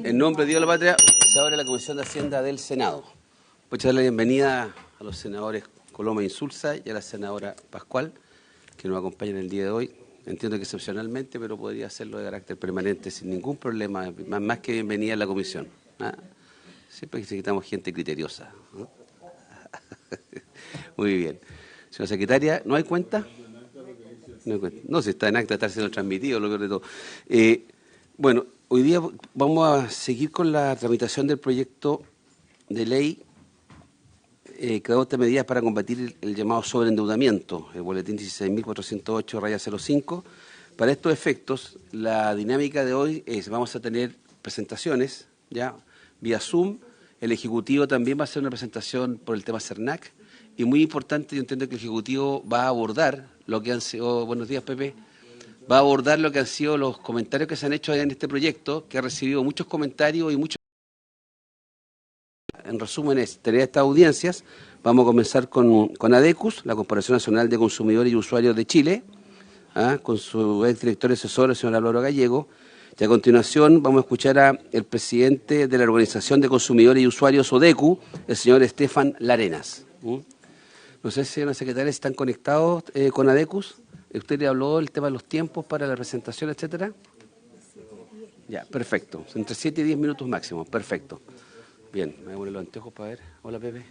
En nombre de Dios de la Patria, se abre la Comisión de Hacienda del Senado. Voy a dar la bienvenida a los senadores Coloma e Insulza y a la senadora Pascual, que nos acompañan el día de hoy. Entiendo que excepcionalmente, pero podría hacerlo de carácter permanente sin ningún problema, más que bienvenida a la comisión. Siempre necesitamos gente criteriosa, ¿no? Muy bien. Señora secretaria, ¿no hay cuenta? No hay cuenta. No, si está en acta, está siendo transmitido, lo peor de todo. Bueno, hoy día vamos a seguir con la tramitación del proyecto de ley que adopta medidas para combatir el llamado sobreendeudamiento, el boletín 16.408-05. Para estos efectos, la dinámica de hoy es, vamos a tener presentaciones, ya, vía Zoom. El Ejecutivo también va a hacer una presentación por el tema CERNAC. Y muy importante, yo entiendo que el Ejecutivo va a abordar lo que han sido, buenos días, Pepe, va a abordar lo que han sido los comentarios que se han hecho en este proyecto, que ha recibido muchos comentarios y muchos. En resumen, es tener estas audiencias. Vamos a comenzar con ADECUS, la Corporación Nacional de Consumidores y Usuarios de Chile, con su exdirector asesor, el señor Álvaro Gallego. Y a continuación vamos a escuchar al presidente de la Organización de Consumidores y Usuarios, ODECU, el señor Estefan Larenas. No sé si los secretarios están conectados con ADECUS. ¿Usted le habló del tema de los tiempos para la presentación, etcétera? Ya, perfecto. Entre 7 y 10 minutos máximo. Perfecto. Bien, me voy a poner los anteojos para ver. Hola, Pepe.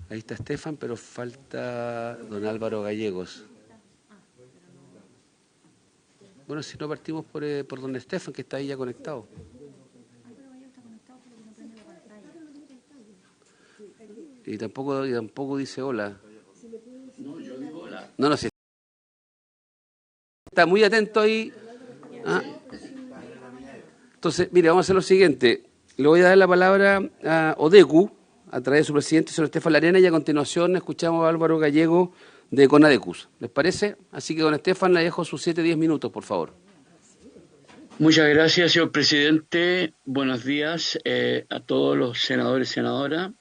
Ahí está Estefan, pero falta don Álvaro Gallegos. Bueno, si no partimos por don Estefan, que está ahí ya conectado. Y tampoco dice hola. No, yo digo hola. No, si está muy atento ahí. Entonces, mire, vamos a hacer lo siguiente. Le voy a dar la palabra a ODECU, a través de su presidente, señor Estefan Larenas, y a continuación escuchamos a Álvaro Gallego de CONADECUS. ¿Les parece? Así que, don Estefan, le dejo sus 7-10 minutos, por favor. Muchas gracias, señor presidente. Buenos días a todos los senadores y senadoras.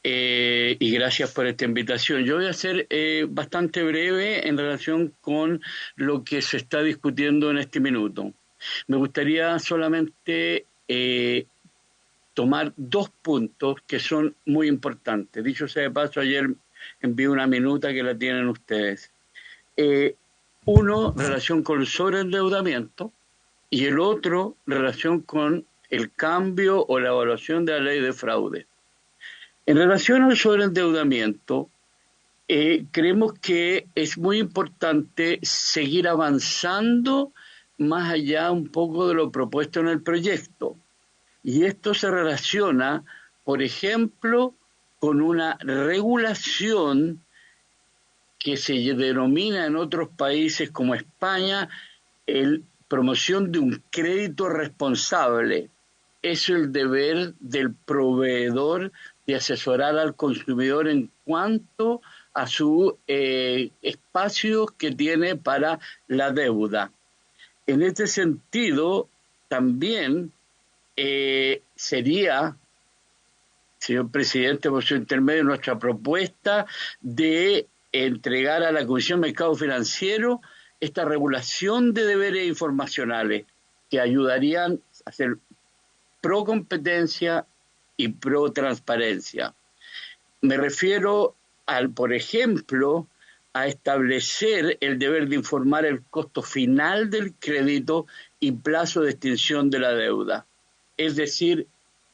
Y gracias por esta invitación. Yo voy a ser bastante breve en relación con lo que se está discutiendo en este minuto. Me gustaría solamente tomar dos puntos que son muy importantes. Dicho sea de paso, ayer envié una minuta que la tienen ustedes. Uno, relación con el sobreendeudamiento, y el otro, relación con el cambio o la evaluación de la ley de fraude. En relación al sobreendeudamiento, creemos que es muy importante seguir avanzando más allá un poco de lo propuesto en el proyecto. Y esto se relaciona, por ejemplo, con una regulación que se denomina en otros países como España promoción de un crédito responsable. Es el deber del proveedor de asesorar al consumidor en cuanto a su espacio que tiene para la deuda. En este sentido, también sería, señor presidente, por su intermedio, nuestra propuesta de entregar a la Comisión de Mercado Financiero esta regulación de deberes informacionales que ayudarían a ser pro competencia y pro transparencia. Me refiero por ejemplo, a establecer el deber de informar el costo final del crédito y plazo de extinción de la deuda. Es decir,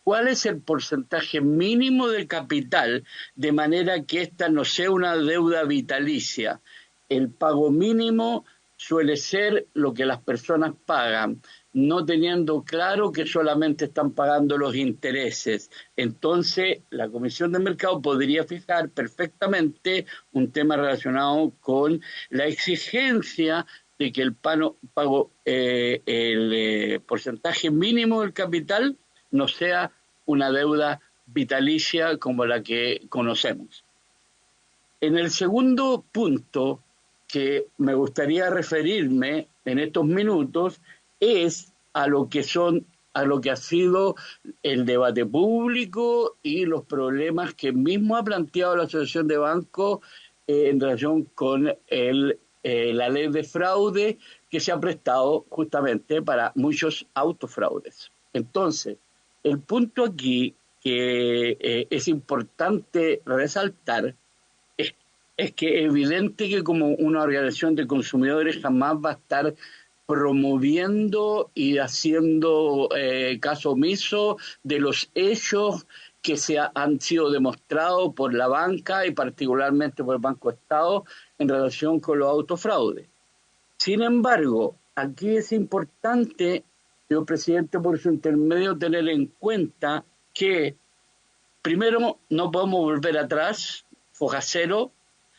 cuál es el porcentaje mínimo del capital de manera que esta no sea una deuda vitalicia. El pago mínimo suele ser lo que las personas pagan, no teniendo claro que solamente están pagando los intereses. Entonces, la Comisión de Mercado podría fijar perfectamente un tema relacionado con la exigencia de que el porcentaje mínimo del capital no sea una deuda vitalicia como la que conocemos. En el segundo punto que me gustaría referirme en estos minutos es a lo que ha sido el debate público y los problemas que mismo ha planteado la Asociación de Bancos en relación con el la ley de fraude que se ha prestado justamente para muchos autofraudes. Entonces, el punto aquí que es importante resaltar es que es evidente que como una organización de consumidores jamás va a estar promoviendo y haciendo caso omiso de los hechos que han sido demostrados por la banca y particularmente por el Banco Estado en relación con los autofraudes. Sin embargo, aquí es importante, señor presidente, por su intermedio, tener en cuenta que primero no podemos volver atrás, foja cero.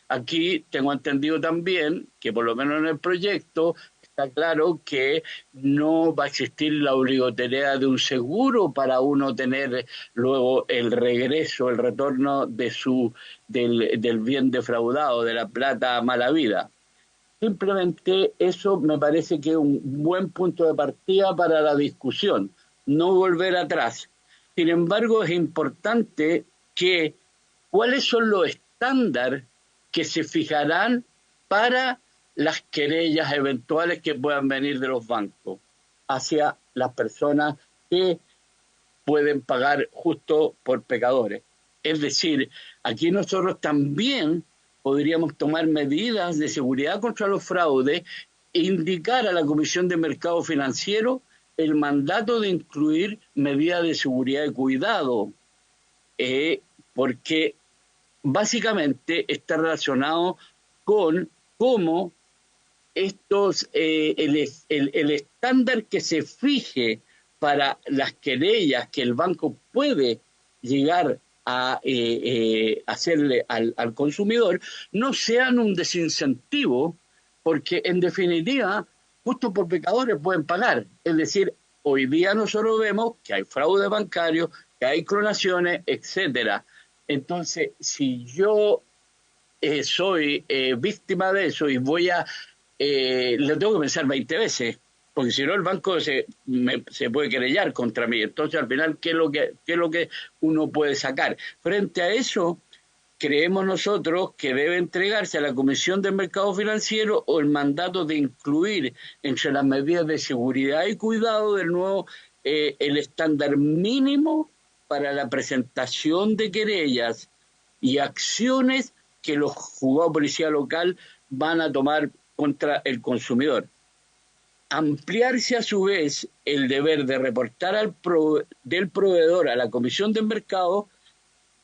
Aquí tengo entendido también que por lo menos en el proyecto está claro que no va a existir la obligatoriedad de un seguro para uno tener luego el regreso, el retorno del bien defraudado, de la plata mala vida. Simplemente eso me parece que es un buen punto de partida para la discusión, no volver atrás. Sin embargo, es importante que cuáles son los estándares que se fijarán para las querellas eventuales que puedan venir de los bancos hacia las personas que pueden pagar justo por pecadores. Es decir, aquí nosotros también podríamos tomar medidas de seguridad contra los fraudes e indicar a la Comisión de Mercado Financiero el mandato de incluir medidas de seguridad y cuidado, porque básicamente está relacionado con cómo el estándar que se fije para las querellas que el banco puede llegar a hacerle al consumidor no sean un desincentivo, porque en definitiva, justo por pecadores pueden pagar. Es decir, hoy día nosotros vemos que hay fraude bancario, que hay clonaciones, etcétera. Entonces, si yo soy víctima de eso y lo tengo que pensar 20 veces, porque si no el banco se puede querellar contra mí. Entonces, al final, ¿qué es lo que uno puede sacar? Frente a eso, creemos nosotros que debe entregarse a la Comisión del Mercado Financiero o el mandato de incluir entre las medidas de seguridad y cuidado del nuevo el estándar mínimo para la presentación de querellas y acciones que los juzgados de policía local van a tomar contra el consumidor. Ampliarse a su vez el deber de reportar del proveedor a la Comisión del Mercado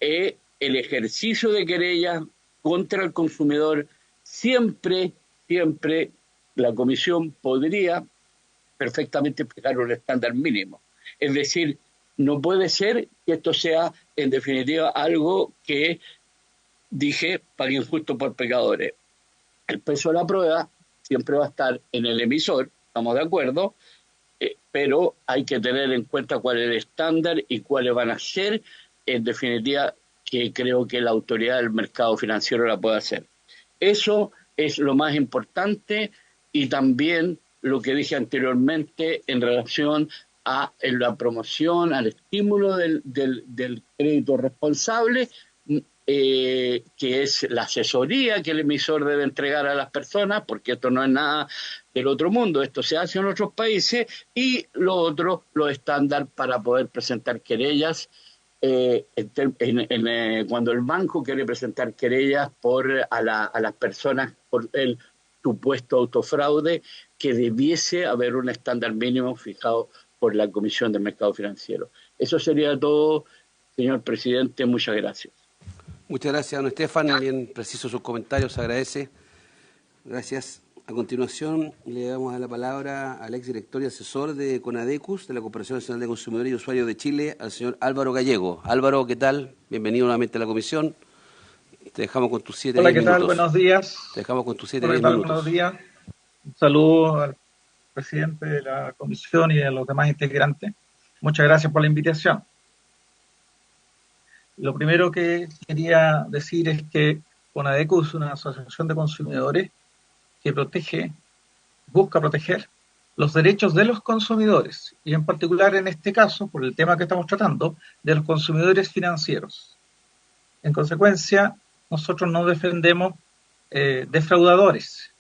el ejercicio de querellas contra el consumidor. Siempre la Comisión podría perfectamente fijar un estándar mínimo. Es decir, no puede ser que esto sea, en definitiva, algo que dije paguen justo por pecadores. El peso de la prueba siempre va a estar en el emisor, estamos de acuerdo, pero hay que tener en cuenta cuál es el estándar y cuáles van a ser, en definitiva, que creo que la autoridad del mercado financiero la puede hacer. Eso es lo más importante y también lo que dije anteriormente en relación a la promoción, al estímulo del crédito responsable, que es la asesoría que el emisor debe entregar a las personas, porque esto no es nada del otro mundo, esto se hace en otros países, y lo otro, los estándares para poder presentar querellas, cuando el banco quiere presentar querellas a las personas por el supuesto autofraude, que debiese haber un estándar mínimo fijado por la Comisión de Mercado Financiero. Eso sería todo, señor presidente. Muchas gracias. Muchas gracias, don Estefan. Bien preciso sus comentarios, se agradece. Gracias. A continuación, le damos la palabra al exdirector y asesor de CONADECUS, de la Corporación Nacional de Consumidores y Usuarios de Chile, al señor Álvaro Gallego. Álvaro, ¿qué tal? Bienvenido nuevamente a la comisión. Te dejamos con tus 7 minutos. Hola, ¿qué tal? Buenos días. Te dejamos con tus 7 minutos. Buenos días. Un saludo al presidente de la comisión y a los demás integrantes. Muchas gracias por la invitación. Lo primero que quería decir es que CONADECUS es una asociación de consumidores que busca proteger los derechos de los consumidores y en particular en este caso, por el tema que estamos tratando, de los consumidores financieros. En consecuencia, nosotros no defendemos defraudadores,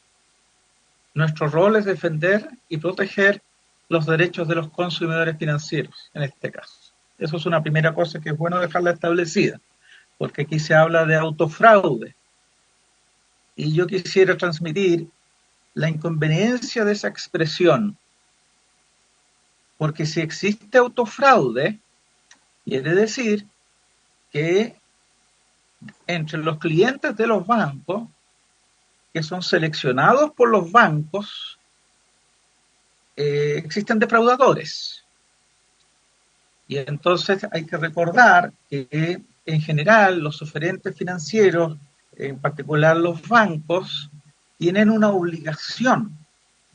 Nuestro rol es defender y proteger los derechos de los consumidores financieros, en este caso. Eso es una primera cosa que es bueno dejarla establecida, porque aquí se habla de autofraude. Y yo quisiera transmitir la inconveniencia de esa expresión, porque si existe autofraude, quiere decir que entre los clientes de los bancos, que son seleccionados por los bancos, existen defraudadores. Y entonces hay que recordar que en general los oferentes financieros, en particular los bancos, tienen una obligación.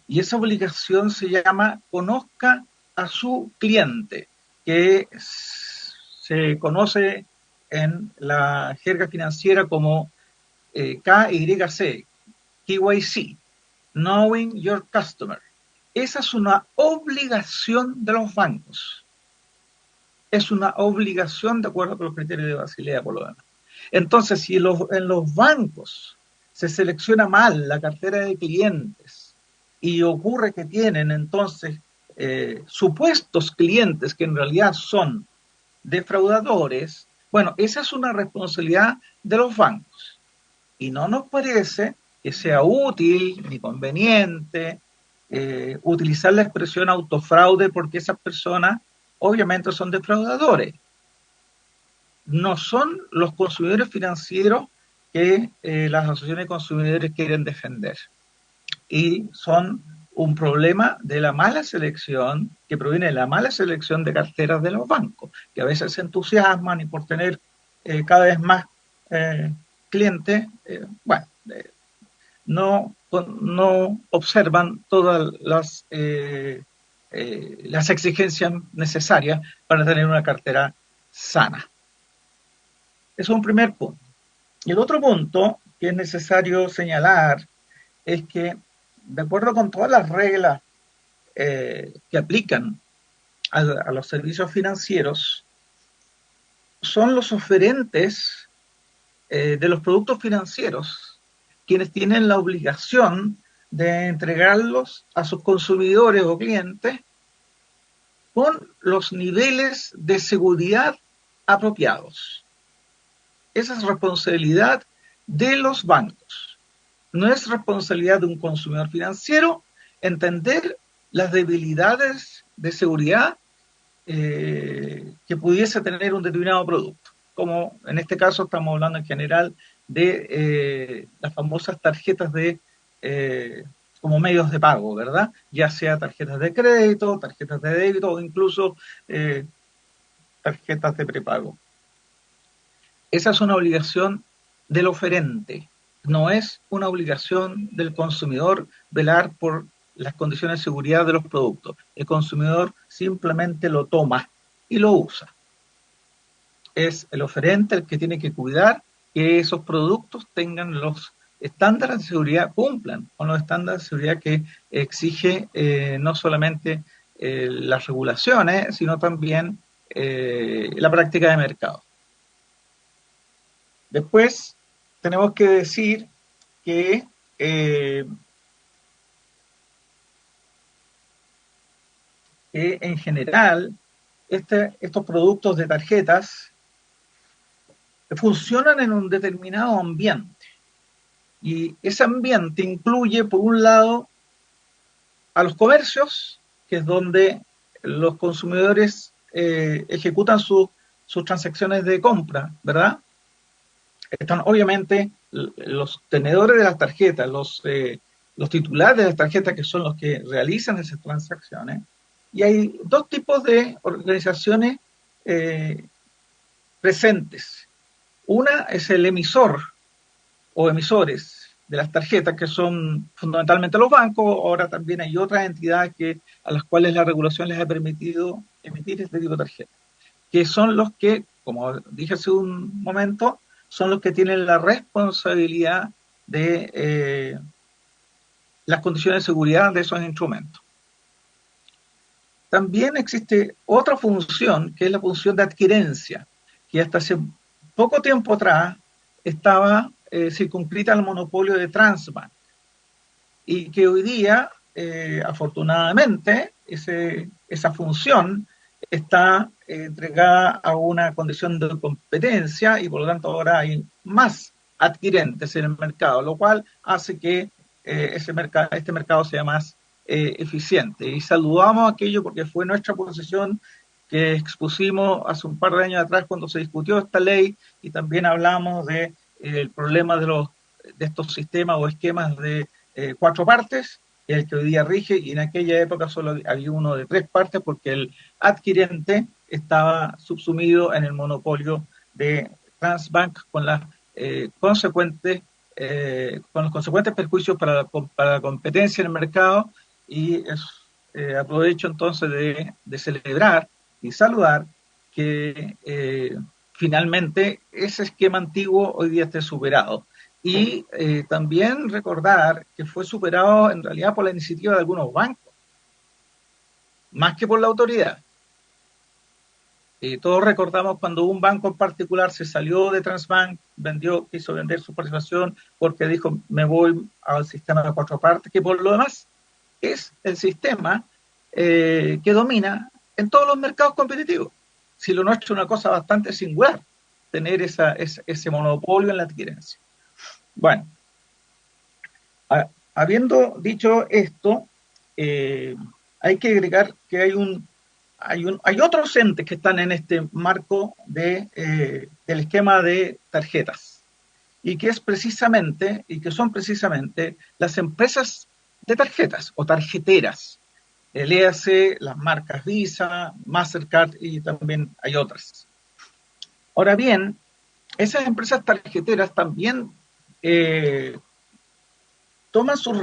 Y esa obligación se llama conozca a su cliente, que se conoce en la jerga financiera como KYC, KYC, Knowing Your Customer. Esa es una obligación de los bancos. Es una obligación de acuerdo con los criterios de Basilea, por lo demás. Entonces, si en los bancos se selecciona mal la cartera de clientes y ocurre que tienen entonces supuestos clientes que en realidad son defraudadores, bueno, esa es una responsabilidad de los bancos. Y no nos parece que sea útil ni conveniente utilizar la expresión autofraude porque esas personas obviamente son defraudadores. No son los consumidores financieros que las asociaciones de consumidores quieren defender. Y son un problema de la mala selección, que proviene de la mala selección de carteras de los bancos, que a veces se entusiasman y por tener cada vez más clientes, no observan todas las exigencias necesarias para tener una cartera sana. Eso es un primer punto. Y el otro punto que es necesario señalar es que, de acuerdo con todas las reglas que aplican a los servicios financieros, son los oferentes de los productos financieros quienes tienen la obligación de entregarlos a sus consumidores o clientes con los niveles de seguridad apropiados. Esa es responsabilidad de los bancos. No es responsabilidad de un consumidor financiero entender las debilidades de seguridad que pudiese tener un determinado producto. Como en este caso estamos hablando en general de las famosas tarjetas como medios de pago, ¿verdad? Ya sea tarjetas de crédito, tarjetas de débito o incluso tarjetas de prepago. Esa es una obligación del oferente, no es una obligación del consumidor velar por las condiciones de seguridad de los productos. El consumidor simplemente lo toma y lo usa. Es el oferente el que tiene que cuidar que esos productos tengan los estándares de seguridad, cumplan con los estándares de seguridad que exige no solamente las regulaciones, sino también la práctica de mercado. Después tenemos que decir que en general estos productos de tarjetas funcionan en un determinado ambiente. Y ese ambiente incluye, por un lado, a los comercios, que es donde los consumidores ejecutan sus transacciones de compra, ¿verdad? Están obviamente los tenedores de las tarjetas, los titulares de las tarjetas, que son los que realizan esas transacciones. Y hay dos tipos de organizaciones presentes. Una es el emisor o emisores de las tarjetas, que son fundamentalmente los bancos. Ahora también hay otras entidades a las cuales la regulación les ha permitido emitir este tipo de tarjetas, que son los que, como dije hace un momento, son los que tienen la responsabilidad de las condiciones de seguridad de esos instrumentos. También existe otra función, que es la función de adquirencia, que hasta hace poco tiempo atrás estaba circunscrita al monopolio de Transbank. y que hoy día, afortunadamente, esa función está entregada a una condición de competencia y por lo tanto ahora hay más adquirentes en el mercado, lo cual hace que este mercado sea más eficiente. Y saludamos aquello porque fue nuestra posición que expusimos hace un par de años atrás cuando se discutió esta ley y también hablamos de el problema de estos sistemas o esquemas de 4 partes, el que hoy día rige, y en aquella época solo había uno de 3 partes porque el adquirente estaba subsumido en el monopolio de Transbank con las con los consecuentes perjuicios para la competencia en el mercado. Y aprovecho entonces de celebrar y saludar que finalmente ese esquema antiguo hoy día esté superado. Y también recordar que fue superado en realidad por la iniciativa de algunos bancos, más que por la autoridad. Todos recordamos cuando un banco en particular se salió de Transbank, quiso vender su participación porque dijo me voy al sistema de 4 partes, que por lo demás es el sistema que domina en todos los mercados competitivos. Si lo nuestro es una cosa bastante singular, tener ese monopolio en la adquirencia. Bueno, habiendo dicho esto, hay que agregar que hay otros entes que están en este marco del esquema de tarjetas y que son precisamente las empresas de tarjetas o tarjeteras, léase las marcas Visa, Mastercard y también hay otras. Ahora bien, esas empresas tarjeteras también toman sus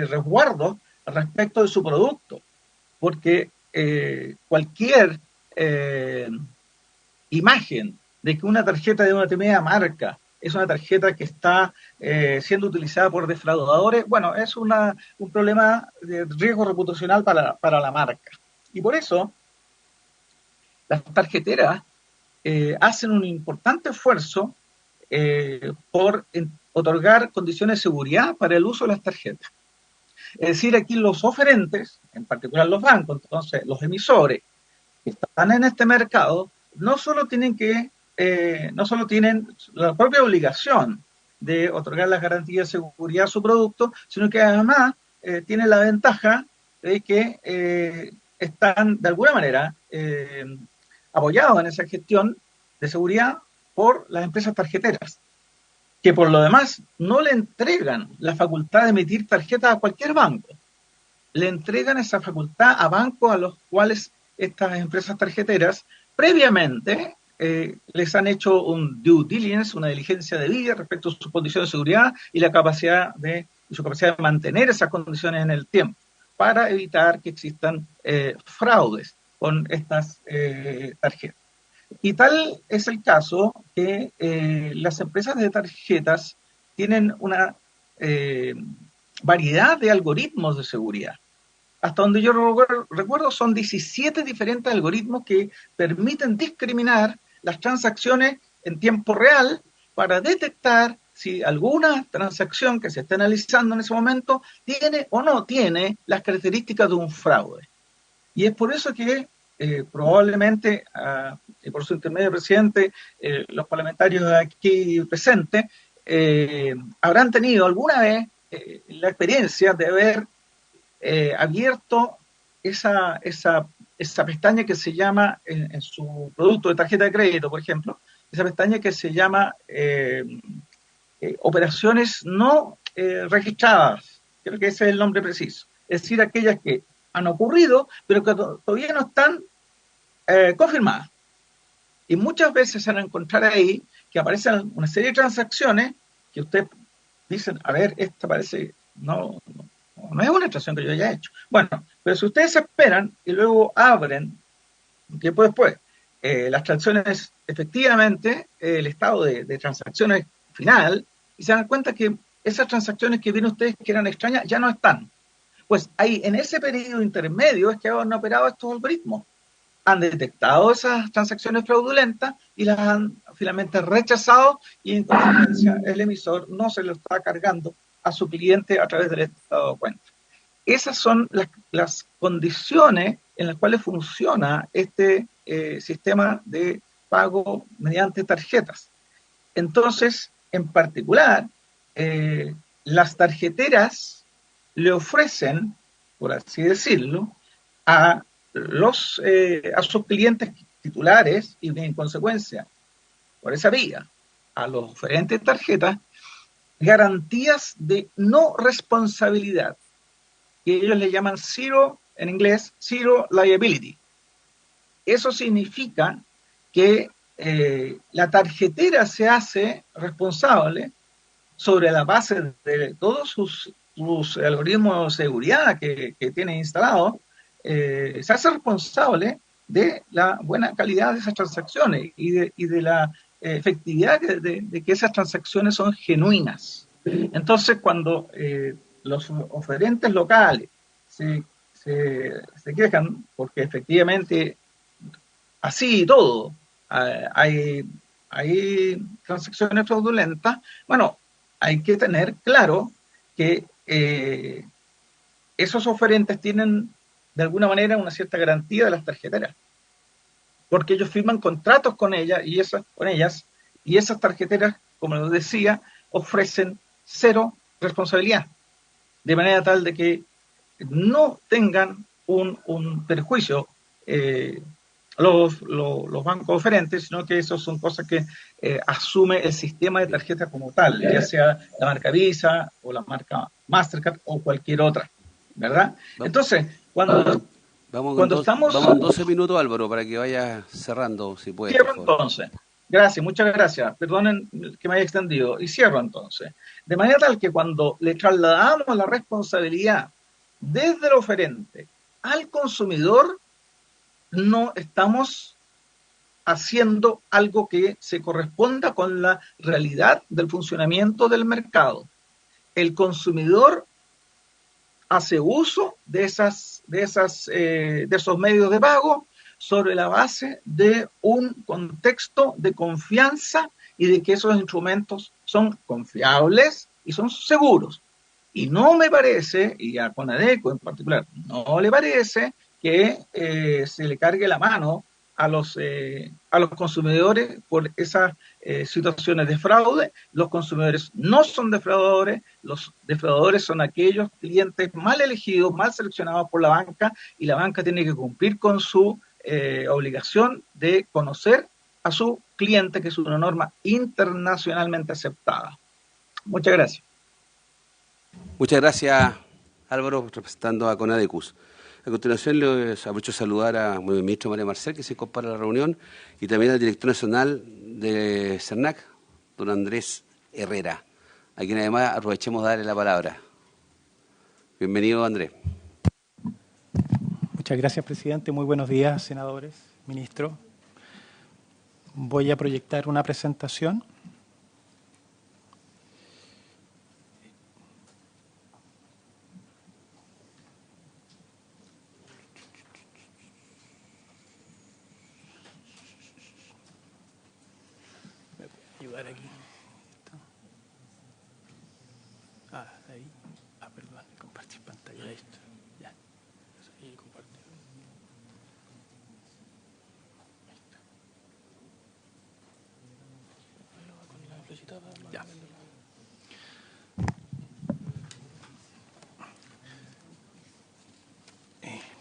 resguardos respecto de su producto, porque cualquier imagen de que una tarjeta de una determinada marca es una tarjeta que está siendo utilizada por defraudadores, bueno, es un problema de riesgo reputacional para la marca. Y por eso las tarjeteras hacen un importante esfuerzo por otorgar condiciones de seguridad para el uso de las tarjetas. Es decir, aquí los oferentes, en particular los bancos, entonces los emisores que están en este mercado, no solo tienen la propia obligación de otorgar las garantías de seguridad a su producto, sino que además tienen la ventaja de que están de alguna manera apoyados en esa gestión de seguridad por las empresas tarjeteras, que por lo demás no le entregan la facultad de emitir tarjetas a cualquier banco. Le entregan esa facultad a bancos a los cuales estas empresas tarjeteras previamente les han hecho un due diligence, una diligencia debida respecto a sus condiciones de seguridad y su capacidad de mantener esas condiciones en el tiempo para evitar que existan fraudes con estas tarjetas. Y tal es el caso que las empresas de tarjetas tienen una variedad de algoritmos de seguridad. Hasta donde yo recuerdo son 17 diferentes algoritmos que permiten discriminar las transacciones en tiempo real para detectar si alguna transacción que se está analizando en ese momento tiene o no tiene las características de un fraude. Y es por eso que probablemente, y por su intermedio, presidente, los parlamentarios aquí presentes habrán tenido alguna vez la experiencia de haber abierto esa pestaña que se llama, en su producto de tarjeta de crédito, por ejemplo, esa pestaña que se llama operaciones no registradas, creo que ese es el nombre preciso, es decir, aquellas que han ocurrido, pero que todavía no están confirmadas. Y muchas veces se van a encontrar ahí que aparecen una serie de transacciones que usted dicen, a ver, esta parece, no es una transacción que yo haya hecho. Bueno, pero si ustedes esperan y luego abren, un tiempo después, las transacciones, efectivamente, el estado de transacciones final, y se dan cuenta que esas transacciones que vieron ustedes que eran extrañas ya no están. Pues ahí, en ese periodo intermedio, es que han operado estos algoritmos. Han detectado esas transacciones fraudulentas y las han finalmente rechazado, y en consecuencia el emisor no se lo está cargando a su cliente a través del estado de cuenta. Esas son las condiciones en las cuales funciona este sistema de pago mediante tarjetas. Entonces, en particular, las tarjeteras le ofrecen, por así decirlo, a sus clientes titulares y en consecuencia, por esa vía, a los oferentes de tarjetas, garantías de no responsabilidad, que ellos le llaman zero, en inglés, zero liability. Eso significa que la tarjetera se hace responsable sobre la base de todos sus algoritmos de seguridad que tiene instalados, se hace responsable de la buena calidad de esas transacciones y de la efectividad de que esas transacciones son genuinas. Entonces, cuando los oferentes locales se quejan porque efectivamente así y todo hay transacciones fraudulentas, bueno, hay que tener claro que esos oferentes tienen de alguna manera una cierta garantía de las tarjeteras, porque ellos firman contratos con ellas y esas tarjeteras, como les decía, ofrecen cero responsabilidad, de manera tal de que no tengan un perjuicio los bancos oferentes, sino que eso son cosas que asume el sistema de tarjeta como tal, ya sea la marca Visa o la marca Mastercard o cualquier otra, ¿verdad? Entonces, cuando estamos... Vamos en 12 minutos, Álvaro, para que vaya cerrando, si puede. Cierro entonces. Gracias, muchas gracias. Perdonen que me haya extendido. Y cierro entonces. De manera tal que cuando le trasladamos la responsabilidad desde el oferente al consumidor, no estamos haciendo algo que se corresponda con la realidad del funcionamiento del mercado. El consumidor hace uso de esos medios de pago sobre la base de un contexto de confianza y de que esos instrumentos son confiables y son seguros. Y no me parece, y a Conadeco en particular, no le parece que se le cargue la mano a los consumidores por esas situaciones de fraude. Los consumidores no son defraudadores, los defraudadores son aquellos clientes mal elegidos, mal seleccionados por la banca, y la banca tiene que cumplir con su obligación de conocer a su cliente, que es una norma internacionalmente aceptada. Muchas gracias. Muchas gracias, Álvaro, representando a Conadecus. A continuación, les aprovecho a saludar al ministro María Marcel, que se incorpora a la reunión, y también al director nacional de CERNAC, don Andrés Herrera, a quien además aprovechemos de darle la palabra. Bienvenido, Andrés. Muchas gracias, presidente. Muy buenos días, senadores, ministro. Voy a proyectar una presentación. Ayudar aquí. Ahí. Perdón, compartir pantalla. Ahí está. Ya. Ahí compartir. Ya.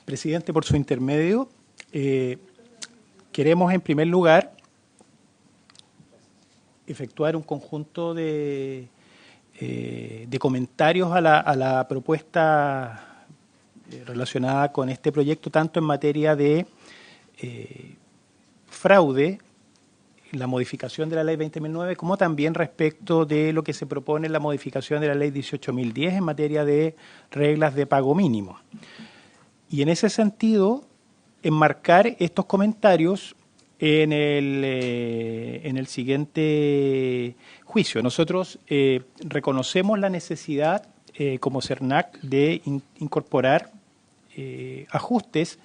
Presidente, por su intermedio, queremos en primer lugar efectuar un conjunto de comentarios a la propuesta relacionada con este proyecto, tanto en materia de fraude, la modificación de la Ley 20.009, como también respecto de lo que se propone en la modificación de la Ley 18.010 en materia de reglas de pago mínimo. Y en ese sentido, enmarcar estos comentarios en el siguiente juicio. Nosotros reconocemos la necesidad, como CERNAC, de incorporar ajustes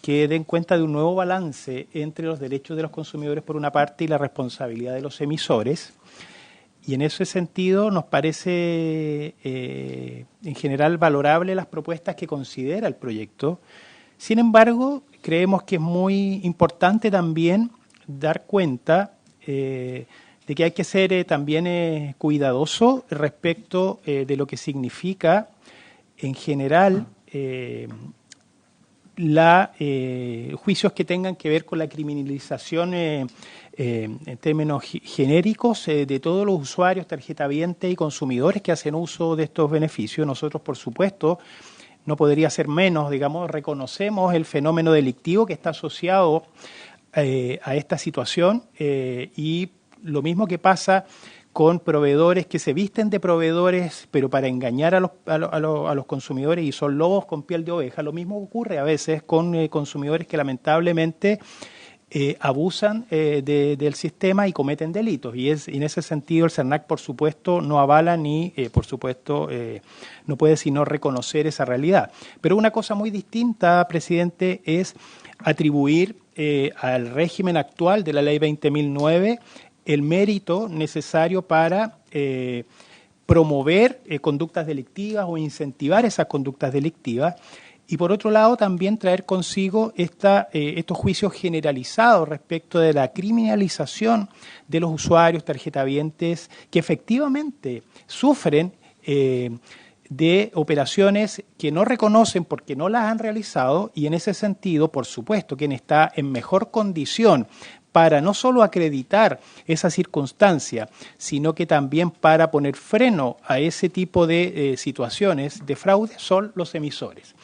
que den cuenta de un nuevo balance entre los derechos de los consumidores por una parte y la responsabilidad de los emisores. y en ese sentido nos parece en general valorable las propuestas que considera el proyecto. Sin embargo, creemos que es muy importante también dar cuenta de que hay que ser también cuidadoso respecto de lo que significa en general juicios que tengan que ver con la criminalización en términos genéricos de todos los usuarios, tarjetavientes y consumidores que hacen uso de estos beneficios. Nosotros, por supuesto, no podría ser menos, digamos, reconocemos el fenómeno delictivo que está asociado a esta situación y lo mismo que pasa con proveedores que se visten de proveedores, pero para engañar a los consumidores y son lobos con piel de oveja. Lo mismo ocurre a veces con consumidores que lamentablemente abusan del sistema y cometen delitos. Y en ese sentido el CERNAC, por supuesto, no avala ni, por supuesto, no puede sino reconocer esa realidad. Pero una cosa muy distinta, presidente, es atribuir al régimen actual de la Ley 20.009 el mérito necesario para promover conductas delictivas o incentivar esas conductas delictivas y por otro lado también traer consigo estos juicios generalizados respecto de la criminalización de los usuarios tarjetavientes que efectivamente sufren de operaciones que no reconocen porque no las han realizado y en ese sentido, por supuesto, quien está en mejor condición para no solo acreditar esa circunstancia, sino que también para poner freno a ese tipo de situaciones de fraude son los emisores.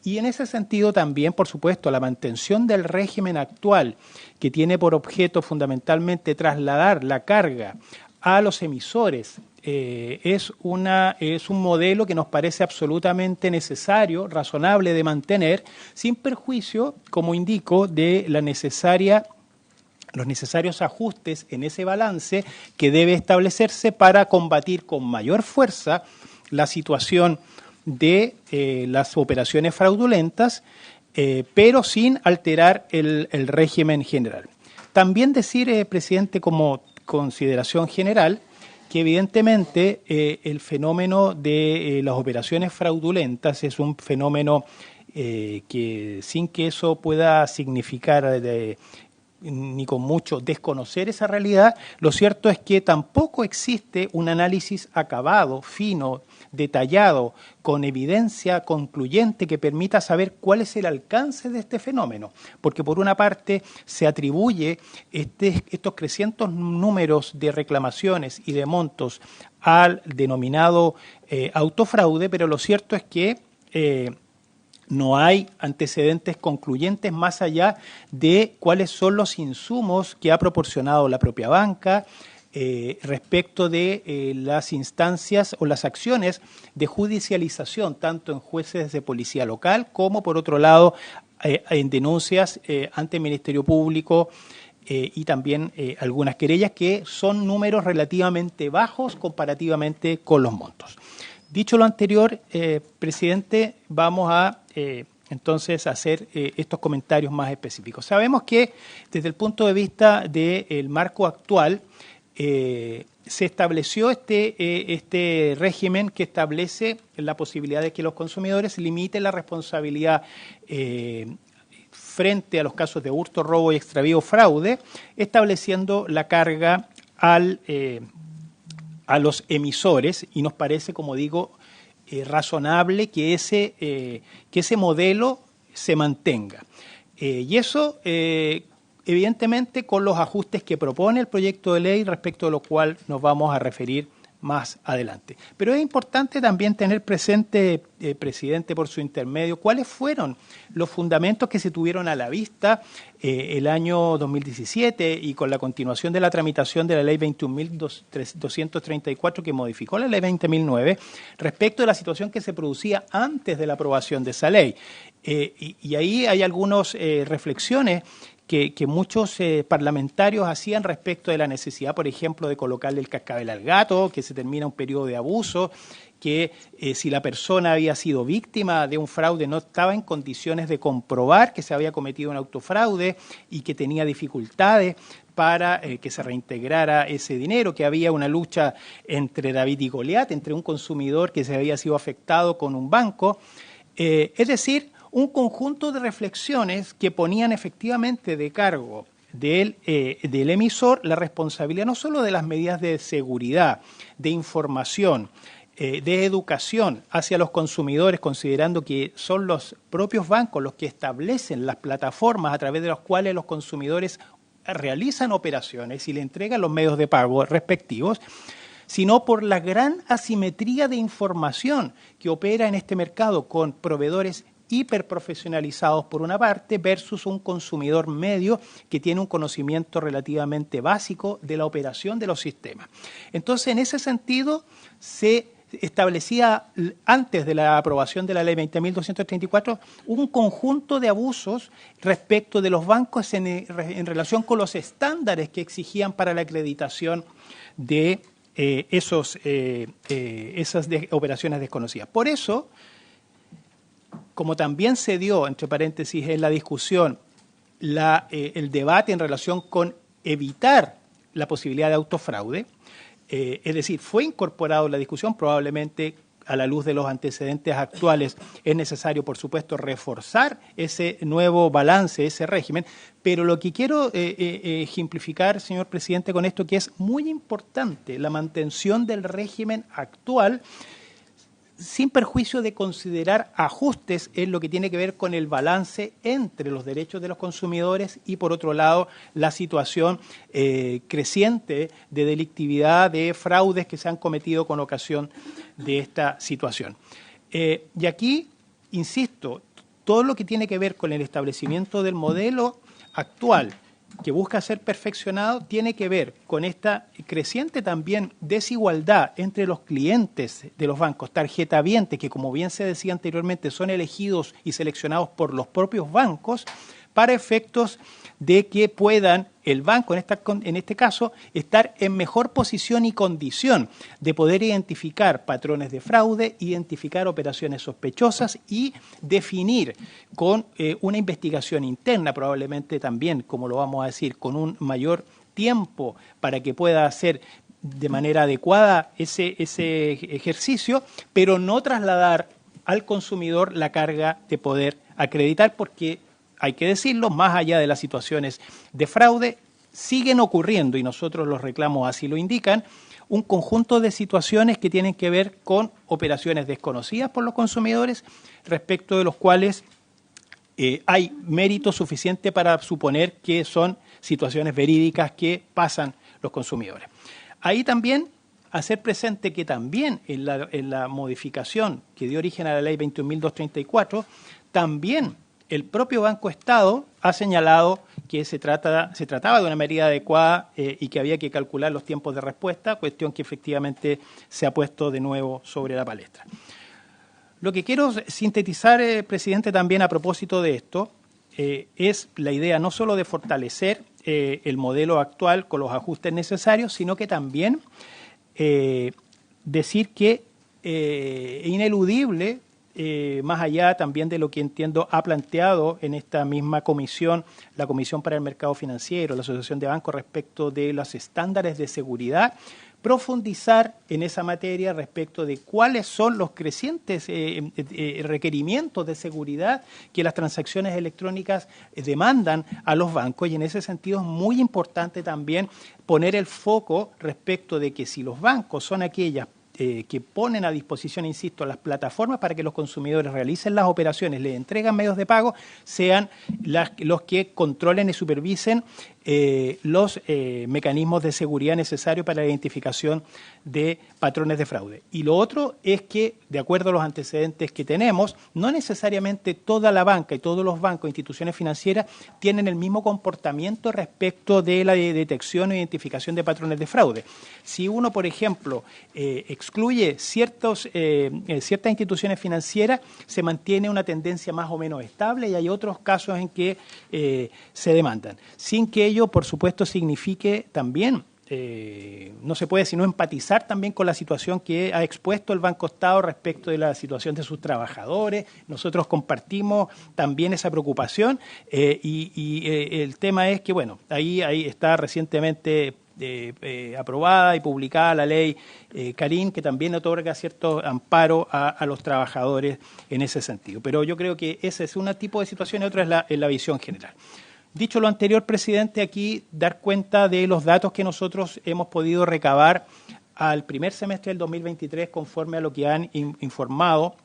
Y en ese sentido también, por supuesto, la mantención del régimen actual, que tiene por objeto fundamentalmente trasladar la carga a los emisores, es un modelo que nos parece absolutamente necesario, razonable de mantener, sin perjuicio, como indico, de los necesarios ajustes en ese balance que debe establecerse para combatir con mayor fuerza la situación de las operaciones fraudulentas, pero sin alterar el régimen general. También decir, presidente, como consideración general, que evidentemente el fenómeno de las operaciones fraudulentas es un fenómeno que sin que eso pueda significar ni con mucho desconocer esa realidad, lo cierto es que tampoco existe un análisis acabado, fino, detallado, con evidencia concluyente que permita saber cuál es el alcance de este fenómeno. Porque por una parte se atribuye estos crecientes números de reclamaciones y de montos al denominado autofraude, pero lo cierto es que no hay antecedentes concluyentes más allá de cuáles son los insumos que ha proporcionado la propia banca respecto de las instancias o las acciones de judicialización, tanto en jueces de policía local como, por otro lado, en denuncias ante el Ministerio Público y también algunas querellas que son números relativamente bajos comparativamente con los montos. Dicho lo anterior, presidente, vamos a entonces hacer estos comentarios más específicos. Sabemos que desde el punto de vista del marco actual se estableció este régimen que establece la posibilidad de que los consumidores limiten la responsabilidad frente a los casos de hurto, robo y extravío o fraude, estableciendo la carga a los emisores y nos parece, como digo, razonable que ese modelo se mantenga. Y eso, evidentemente, con los ajustes que propone el proyecto de ley, respecto a lo cual nos vamos a referir más adelante. Pero es importante también tener presente, presidente, por su intermedio, cuáles fueron los fundamentos que se tuvieron a la vista el año 2017 y con la continuación de la tramitación de la ley 21.234 que modificó la ley 20.009 respecto de la situación que se producía antes de la aprobación de esa ley. Y ahí hay algunas reflexiones que muchos parlamentarios hacían respecto de la necesidad, por ejemplo, de colocarle el cascabel al gato, que se termina un periodo de abuso, que si la persona había sido víctima de un fraude no estaba en condiciones de comprobar que se había cometido un autofraude y que tenía dificultades para que se reintegrara ese dinero, que había una lucha entre David y Goliat, entre un consumidor que se había sido afectado con un banco. Es decir, un conjunto de reflexiones que ponían efectivamente de cargo del emisor la responsabilidad no solo de las medidas de seguridad, de información, de educación hacia los consumidores, considerando que son los propios bancos los que establecen las plataformas a través de las cuales los consumidores realizan operaciones y le entregan los medios de pago respectivos, sino por la gran asimetría de información que opera en este mercado con proveedores hiperprofesionalizados por una parte versus un consumidor medio que tiene un conocimiento relativamente básico de la operación de los sistemas. Entonces, en ese sentido, se establecía antes de la aprobación de la ley 20.234 un conjunto de abusos respecto de los bancos en relación con los estándares que exigían para la acreditación de esas operaciones desconocidas. Por eso, como también se dio, entre paréntesis, en la discusión, el debate en relación con evitar la posibilidad de autofraude, es decir, fue incorporado en la discusión, probablemente a la luz de los antecedentes actuales es necesario, por supuesto, reforzar ese nuevo balance, ese régimen, pero lo que quiero ejemplificar, señor presidente, con esto que es muy importante, la mantención del régimen actual, sin perjuicio de considerar ajustes en lo que tiene que ver con el balance entre los derechos de los consumidores y, por otro lado, la situación creciente de delictividad, de fraudes que se han cometido con ocasión de esta situación. Y aquí, insisto, todo lo que tiene que ver con el establecimiento del modelo actual que busca ser perfeccionado tiene que ver con esta creciente también desigualdad entre los clientes de los bancos, tarjetavientes, que como bien se decía anteriormente son elegidos y seleccionados por los propios bancos para efectos de que puedan el banco, en este caso, estar en mejor posición y condición de poder identificar patrones de fraude, identificar operaciones sospechosas y definir con una investigación interna, probablemente también, como lo vamos a decir, con un mayor tiempo para que pueda hacer de manera adecuada ese ejercicio, pero no trasladar al consumidor la carga de poder acreditar, porque hay que decirlo, más allá de las situaciones de fraude, siguen ocurriendo, y nosotros los reclamos así lo indican, un conjunto de situaciones que tienen que ver con operaciones desconocidas por los consumidores, respecto de los cuales hay mérito suficiente para suponer que son situaciones verídicas que pasan los consumidores. Ahí también hacer presente que también en la modificación que dio origen a la ley 21.234, también el propio Banco Estado ha señalado que se trataba de una medida adecuada y que había que calcular los tiempos de respuesta, cuestión que efectivamente se ha puesto de nuevo sobre la palestra. Lo que quiero sintetizar, presidente, también a propósito de esto, es la idea no solo de fortalecer el modelo actual con los ajustes necesarios, sino que también decir que es ineludible, más allá también de lo que entiendo ha planteado en esta misma comisión, la Comisión para el Mercado Financiero, la Asociación de Bancos, respecto de los estándares de seguridad, profundizar en esa materia respecto de cuáles son los crecientes requerimientos de seguridad que las transacciones electrónicas demandan a los bancos, y en ese sentido es muy importante también poner el foco respecto de que si los bancos son aquellas que ponen a disposición, insisto, las plataformas para que los consumidores realicen las operaciones, les entregan medios de pago, sean los que controlen y supervisen los mecanismos de seguridad necesarios para la identificación de patrones de fraude. Y lo otro es que, de acuerdo a los antecedentes que tenemos, no necesariamente toda la banca y todos los bancos e instituciones financieras tienen el mismo comportamiento respecto de la detección e identificación de patrones de fraude. Si uno, por ejemplo, excluye ciertas instituciones financieras, se mantiene una tendencia más o menos estable, y hay otros casos en que se demandan, sin que ello, por supuesto, signifique también no se puede sino empatizar también con la situación que ha expuesto el Banco Estado respecto de la situación de sus trabajadores. Nosotros compartimos también esa preocupación el tema es que, bueno, ahí está recientemente aprobada y publicada la ley Karim, que también otorga cierto amparo a los trabajadores en ese sentido. Pero yo creo que ese es un tipo de situación y otra es la visión general. Dicho lo anterior, presidente, aquí dar cuenta de los datos que nosotros hemos podido recabar al primer semestre del 2023 conforme a lo que han informado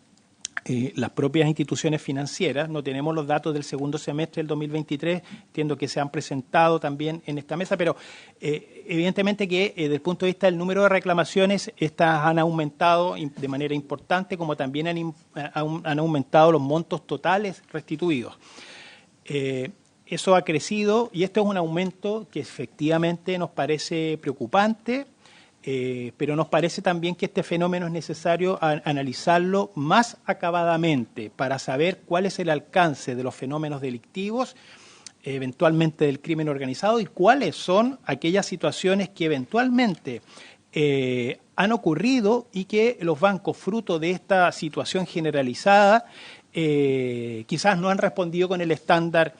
las propias instituciones financieras. No tenemos los datos del segundo semestre del 2023, entiendo que se han presentado también en esta mesa, pero evidentemente que desde el punto de vista del número de reclamaciones, estas han aumentado de manera importante, como también han aumentado los montos totales restituidos. Eso ha crecido y este es un aumento que efectivamente nos parece preocupante, pero nos parece también que este fenómeno es necesario analizarlo más acabadamente para saber cuál es el alcance de los fenómenos delictivos, eventualmente del crimen organizado, y cuáles son aquellas situaciones que eventualmente han ocurrido y que los bancos, fruto de esta situación generalizada, quizás no han respondido con el estándar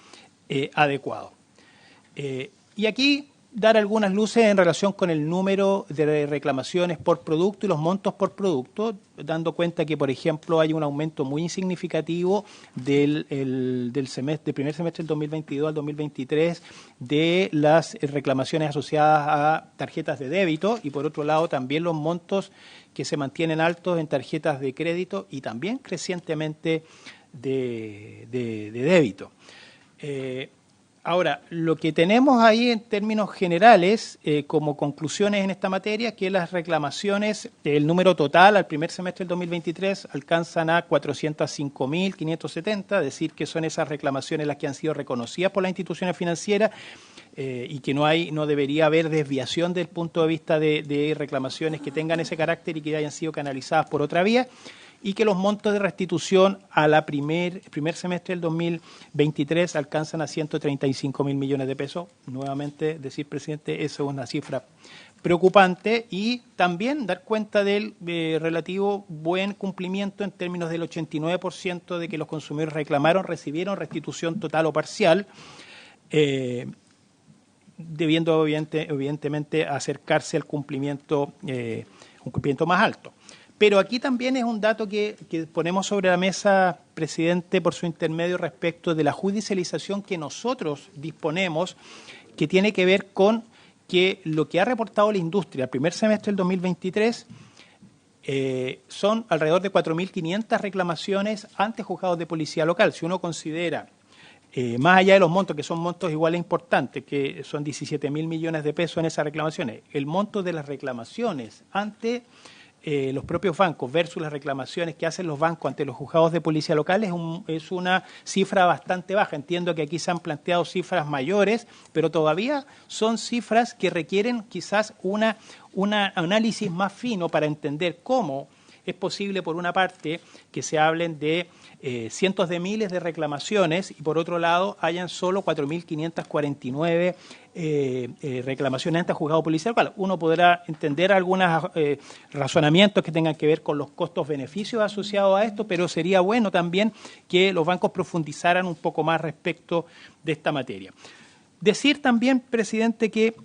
adecuado. Y aquí dar algunas luces en relación con el número de reclamaciones por producto y los montos por producto, dando cuenta que, por ejemplo, hay un aumento muy significativo del primer semestre del 2022 al 2023 de las reclamaciones asociadas a tarjetas de débito y, por otro lado, también los montos que se mantienen altos en tarjetas de crédito y también crecientemente de débito. Ahora, lo que tenemos ahí en términos generales como conclusiones en esta materia, que las reclamaciones, el número total al primer semestre del 2023 alcanzan a 405.570, es decir, que son esas reclamaciones las que han sido reconocidas por las instituciones financieras y que no debería haber desviación desde el punto de vista de reclamaciones que tengan ese carácter y que hayan sido canalizadas por otra vía, y que los montos de restitución a la primer semestre del 2023 alcanzan a 135.000 millones de pesos. Nuevamente, decir, presidente, eso es una cifra preocupante, y también dar cuenta del relativo buen cumplimiento en términos del 89% de que los consumidores recibieron restitución total o parcial, debiendo evidentemente acercarse al cumplimiento, un cumplimiento más alto. Pero aquí también es un dato que ponemos sobre la mesa, presidente, por su intermedio, respecto de la judicialización que nosotros disponemos, que tiene que ver con que lo que ha reportado la industria al primer semestre del 2023 son alrededor de 4.500 reclamaciones ante juzgados de policía local. Si uno considera, más allá de los montos, que son montos igual importantes, que son 17.000 millones de pesos en esas reclamaciones, el monto de las reclamaciones ante los propios bancos versus las reclamaciones que hacen los bancos ante los juzgados de policía locales es una cifra bastante baja. Entiendo que aquí se han planteado cifras mayores, pero todavía son cifras que requieren quizás un análisis más fino para entender cómo es posible, por una parte, que se hablen de cientos de miles de reclamaciones y, por otro lado, hayan solo 4.549 reclamaciones ante juzgado policial local. Uno podrá entender algunos razonamientos que tengan que ver con los costos-beneficios asociados a esto, pero sería bueno también que los bancos profundizaran un poco más respecto de esta materia. Decir también, presidente, que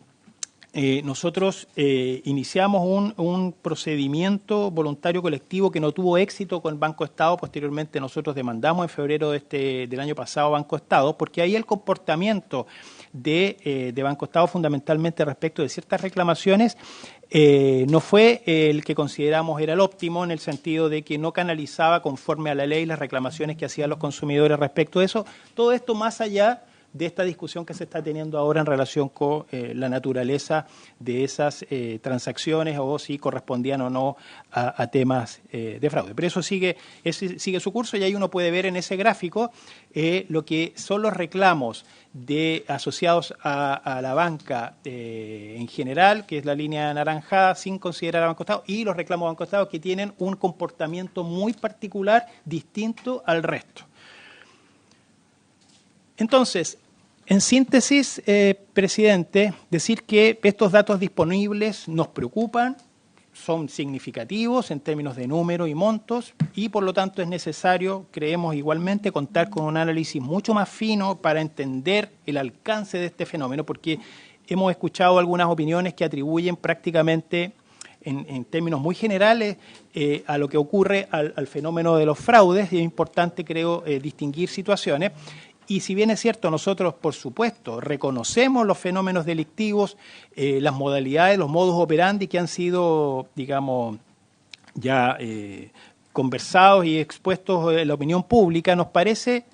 nosotros iniciamos un procedimiento voluntario colectivo que no tuvo éxito con Banco Estado. Posteriormente nosotros demandamos en febrero del año pasado Banco Estado, porque ahí el comportamiento de Banco Estado, fundamentalmente respecto de ciertas reclamaciones, no fue el que consideramos era el óptimo, en el sentido de que no canalizaba conforme a la ley las reclamaciones que hacían los consumidores respecto de eso. Todo esto más allá de esta discusión que se está teniendo ahora en relación con la naturaleza de esas transacciones, o si correspondían o no a temas de fraude. Pero eso sigue su curso, y ahí uno puede ver en ese gráfico lo que son los reclamos asociados a la banca en general, que es la línea anaranjada, sin considerar a Banco Estado, y los reclamos de Banco Estado, que tienen un comportamiento muy particular, distinto al resto. Entonces, En síntesis, presidente, decir que estos datos disponibles nos preocupan, son significativos en términos de número y montos y por lo tanto es necesario, creemos igualmente, contar con un análisis mucho más fino para entender el alcance de este fenómeno, porque hemos escuchado algunas opiniones que atribuyen prácticamente en términos muy generales a lo que ocurre al fenómeno de los fraudes, y es importante, creo, distinguir situaciones. Y si bien es cierto, nosotros, por supuesto, reconocemos los fenómenos delictivos, las modalidades, los modus operandi que han sido, digamos, ya conversados y expuestos en la opinión pública, nos parece,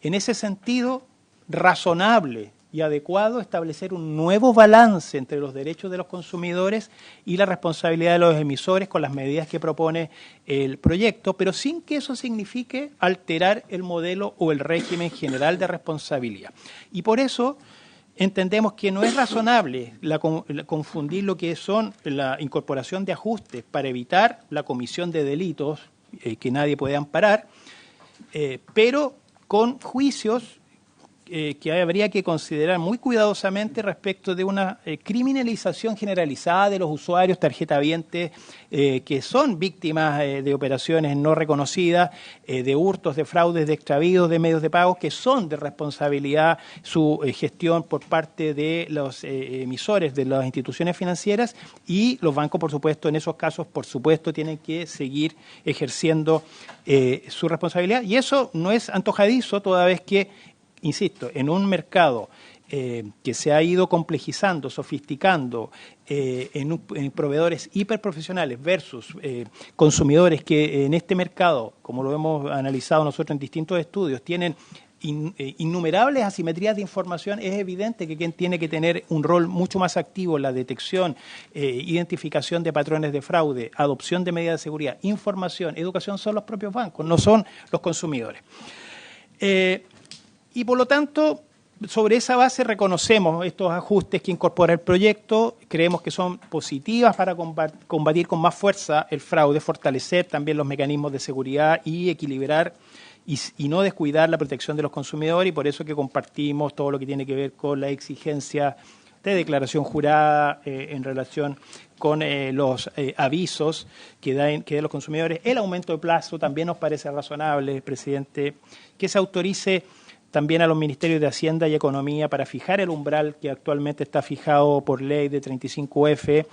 en ese sentido, razonable y adecuado establecer un nuevo balance entre los derechos de los consumidores y la responsabilidad de los emisores con las medidas que propone el proyecto, pero sin que eso signifique alterar el modelo o el régimen general de responsabilidad. Y por eso entendemos que no es razonable confundir lo que son la incorporación de ajustes para evitar la comisión de delitos que nadie puede amparar, pero con juicios que habría que considerar muy cuidadosamente respecto de una criminalización generalizada de los usuarios tarjetavientes que son víctimas de operaciones no reconocidas, de hurtos, de fraudes, de extravíos de medios de pago, que son de responsabilidad su gestión por parte de los emisores de las instituciones financieras, y los bancos, por supuesto, en esos casos, por supuesto, tienen que seguir ejerciendo su responsabilidad. Y eso no es antojadizo, toda vez que, insisto, en un mercado que se ha ido complejizando, sofisticando, en proveedores hiperprofesionales versus consumidores que en este mercado, como lo hemos analizado nosotros en distintos estudios, tienen innumerables asimetrías de información, es evidente que quien tiene que tener un rol mucho más activo en la detección, identificación de patrones de fraude, adopción de medidas de seguridad, información, educación, son los propios bancos, no son los consumidores. Y por lo tanto, sobre esa base reconocemos estos ajustes que incorpora el proyecto, creemos que son positivas para combatir con más fuerza el fraude, fortalecer también los mecanismos de seguridad y equilibrar y no descuidar la protección de los consumidores, y por eso que compartimos todo lo que tiene que ver con la exigencia de declaración jurada en relación con los avisos que den los consumidores. El aumento de plazo también nos parece razonable, presidente, que se autorice también a los ministerios de Hacienda y Economía para fijar el umbral que actualmente está fijado por ley de 35F.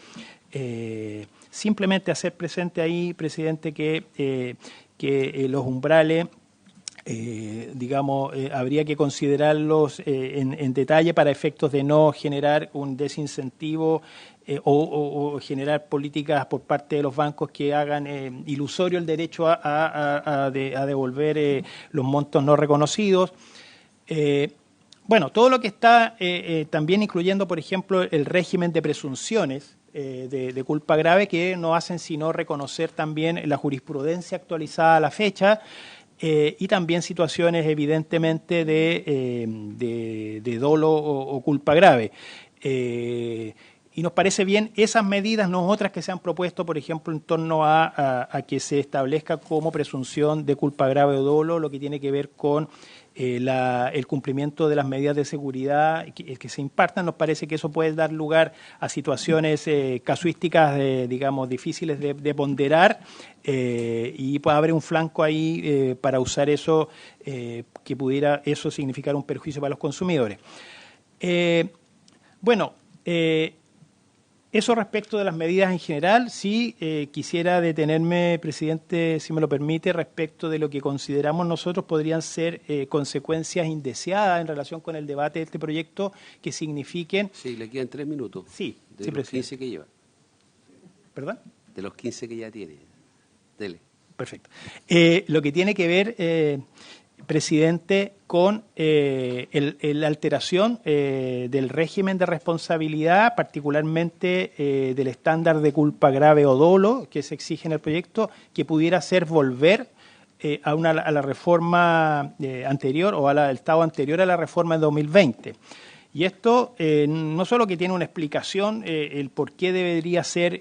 Simplemente hacer presente ahí, presidente, que los umbrales, habría que considerarlos en detalle para efectos de no generar un desincentivo o generar políticas por parte de los bancos que hagan ilusorio el derecho a devolver los montos no reconocidos. Todo lo que está también incluyendo, por ejemplo, el régimen de presunciones de culpa grave, que no hacen sino reconocer también la jurisprudencia actualizada a la fecha, y también situaciones evidentemente de dolo o culpa grave. Y nos parece bien esas medidas, no otras que se han propuesto, por ejemplo, en torno a que se establezca como presunción de culpa grave o dolo lo que tiene que ver con el cumplimiento de las medidas de seguridad que se impartan. Nos parece que eso puede dar lugar a situaciones casuísticas, difíciles de ponderar, y puede haber un flanco ahí para usar eso, que pudiera eso significar un perjuicio para los consumidores. Eso respecto de las medidas en general. Sí, quisiera detenerme, presidente, si me lo permite, respecto de lo que consideramos nosotros podrían ser consecuencias indeseadas en relación con el debate de este proyecto que signifiquen... Sí, le quedan 3 minutos. Sí, de sí, los 15 que lleva. ¿Perdón? De los 15 que ya tiene. Dele. Perfecto. Lo que tiene que ver... presidente, con la alteración del régimen de responsabilidad, particularmente del estándar de culpa grave o dolo que se exige en el proyecto, que pudiera hacer volver a la reforma anterior o al estado anterior a la reforma de 2020. Y esto no solo que tiene una explicación, el por qué debería ser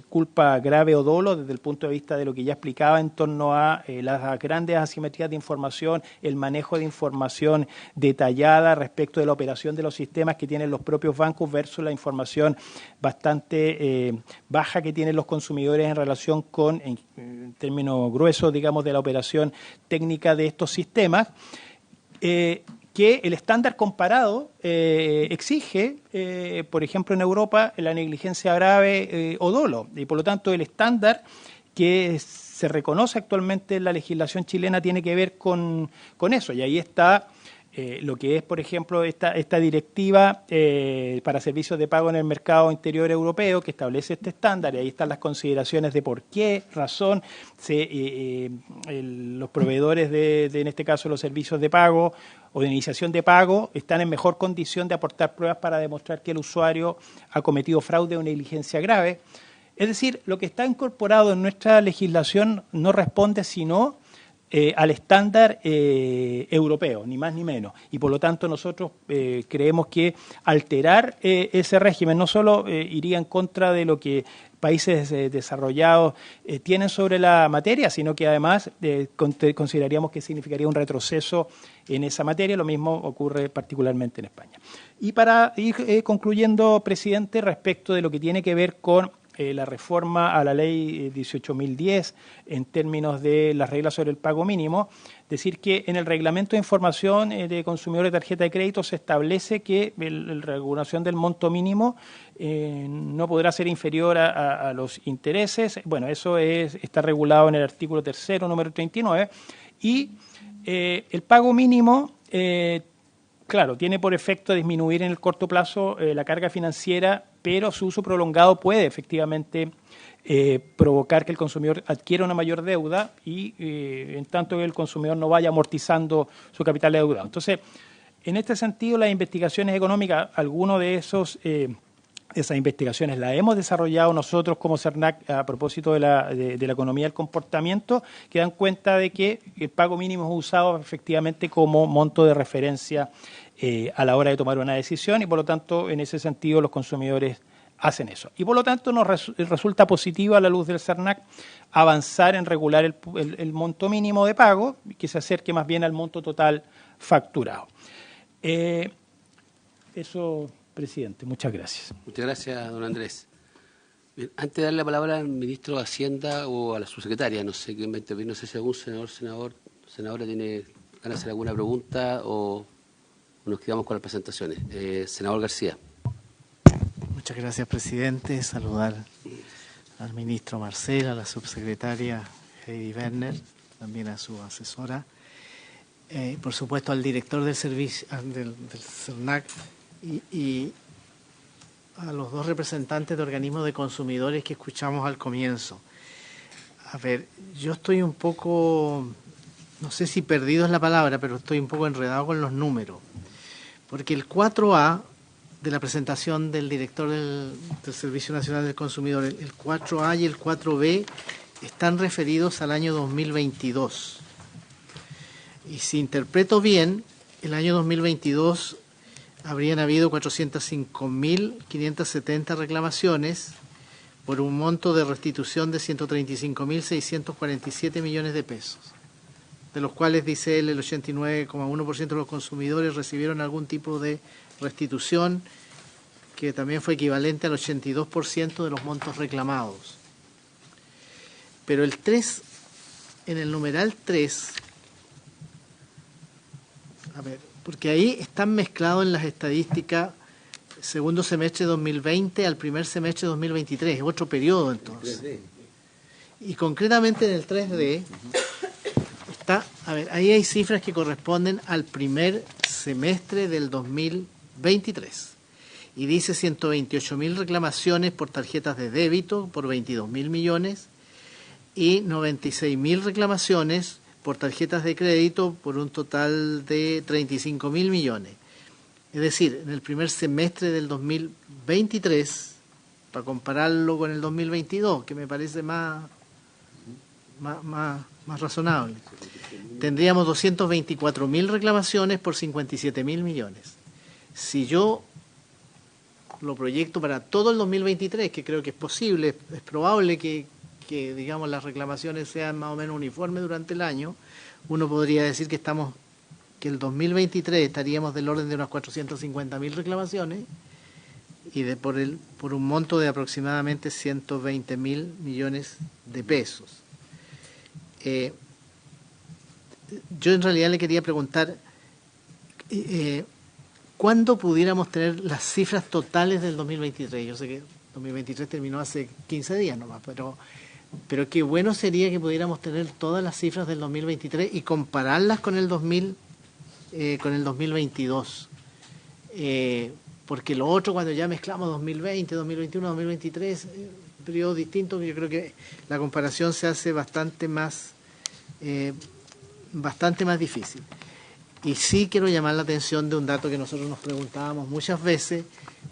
culpa grave o dolo desde el punto de vista de lo que ya explicaba en torno a las grandes asimetrías de información, el manejo de información detallada respecto de la operación de los sistemas que tienen los propios bancos versus la información bastante baja que tienen los consumidores en relación con, en términos gruesos, digamos, de la operación técnica de estos sistemas. Que el estándar comparado exige, por ejemplo, en Europa, la negligencia grave o dolo. Y por lo tanto, el estándar que se reconoce actualmente en la legislación chilena tiene que ver con eso. Y ahí está lo que es, por ejemplo, esta directiva para servicios de pago en el mercado interior europeo que establece este estándar. Y ahí están las consideraciones de por qué razón los proveedores en este caso, los servicios de pago o de iniciación de pago están en mejor condición de aportar pruebas para demostrar que el usuario ha cometido fraude o negligencia grave. Es decir, lo que está incorporado en nuestra legislación no responde sino al estándar europeo, ni más ni menos. Y por lo tanto nosotros creemos que alterar ese régimen no solo iría en contra de lo que países desarrollados tienen sobre la materia, sino que además consideraríamos que significaría un retroceso en esa materia. Lo mismo ocurre particularmente en España. Y para ir concluyendo, presidente, respecto de lo que tiene que ver con la reforma a la ley 18.010 en términos de las reglas sobre el pago mínimo, decir que en el reglamento de información de consumidores de tarjeta de crédito se establece que la regulación del monto mínimo no podrá ser inferior a los intereses. Bueno, eso está regulado en el artículo 3º, número 39, y el pago mínimo claro, tiene por efecto disminuir en el corto plazo la carga financiera, pero su uso prolongado puede efectivamente provocar que el consumidor adquiera una mayor deuda y en tanto que el consumidor no vaya amortizando su capital endeudado. Entonces, en este sentido, las investigaciones económicas, algunos de esas investigaciones las hemos desarrollado nosotros como CERNAC a propósito de la economía del comportamiento, que dan cuenta de que el pago mínimo es usado efectivamente como monto de referencia a la hora de tomar una decisión y por lo tanto en ese sentido los consumidores hacen eso. Y por lo tanto nos resulta positivo a la luz del CERNAC avanzar en regular el monto mínimo de pago que se acerque más bien al monto total facturado. Eso, presidente. Muchas gracias. Muchas gracias, don Andrés. Bien, antes de darle la palabra al ministro de Hacienda o a la subsecretaria, no sé quién va a intervenir, no sé si algún senadora tiene ganas de hacer alguna pregunta o nos quedamos con las presentaciones. Senador García. Muchas gracias, presidente. Saludar al ministro Marcel, a la subsecretaria Heidi Werner, también a su asesora, por supuesto al director del servicio del CERNAC y a los dos representantes de organismos de consumidores que escuchamos al comienzo. A ver, yo estoy un poco, no sé si perdido es la palabra, pero estoy un poco enredado con los números. Porque el 4A de la presentación del director del Servicio Nacional del Consumidor, el 4A y el 4B están referidos al año 2022. Y si interpreto bien, el año 2022 habrían habido 405.570 reclamaciones por un monto de restitución de 135.647 millones de pesos, de los cuales, dice él, el 89,1% de los consumidores recibieron algún tipo de restitución, que también fue equivalente al 82% de los montos reclamados. Pero el 3, en el numeral 3, a ver, porque ahí están mezclados en las estadísticas segundo semestre 2020 al primer semestre 2023, es otro periodo entonces. Y concretamente en el 3D está, a ver, ahí hay cifras que corresponden al primer semestre del 2023. Y dice 128.000 reclamaciones por tarjetas de débito por 22.000 millones y 96.000 reclamaciones por tarjetas de crédito por un total de 35.000 millones. Es decir, en el primer semestre del 2023, para compararlo con el 2022, que me parece más razonable, tendríamos 224.000 reclamaciones por 57.000 millones. Si yo lo proyecto para todo el 2023, que creo que es posible, es probable que digamos las reclamaciones sean más o menos uniformes durante el año, uno podría decir que el 2023 estaríamos del orden de unas 450.000 reclamaciones y por un monto de aproximadamente 120.000 millones de pesos. Yo en realidad le quería preguntar ¿cuándo pudiéramos tener las cifras totales del 2023? Yo sé que 2023 terminó hace 15 días nomás, pero qué bueno sería que pudiéramos tener todas las cifras del 2023 y compararlas con el 2022. Porque lo otro, cuando ya mezclamos 2020, 2021, 2023, periodos distintos, yo creo que la comparación se hace bastante más difícil. Y sí quiero llamar la atención de un dato que nosotros nos preguntábamos muchas veces,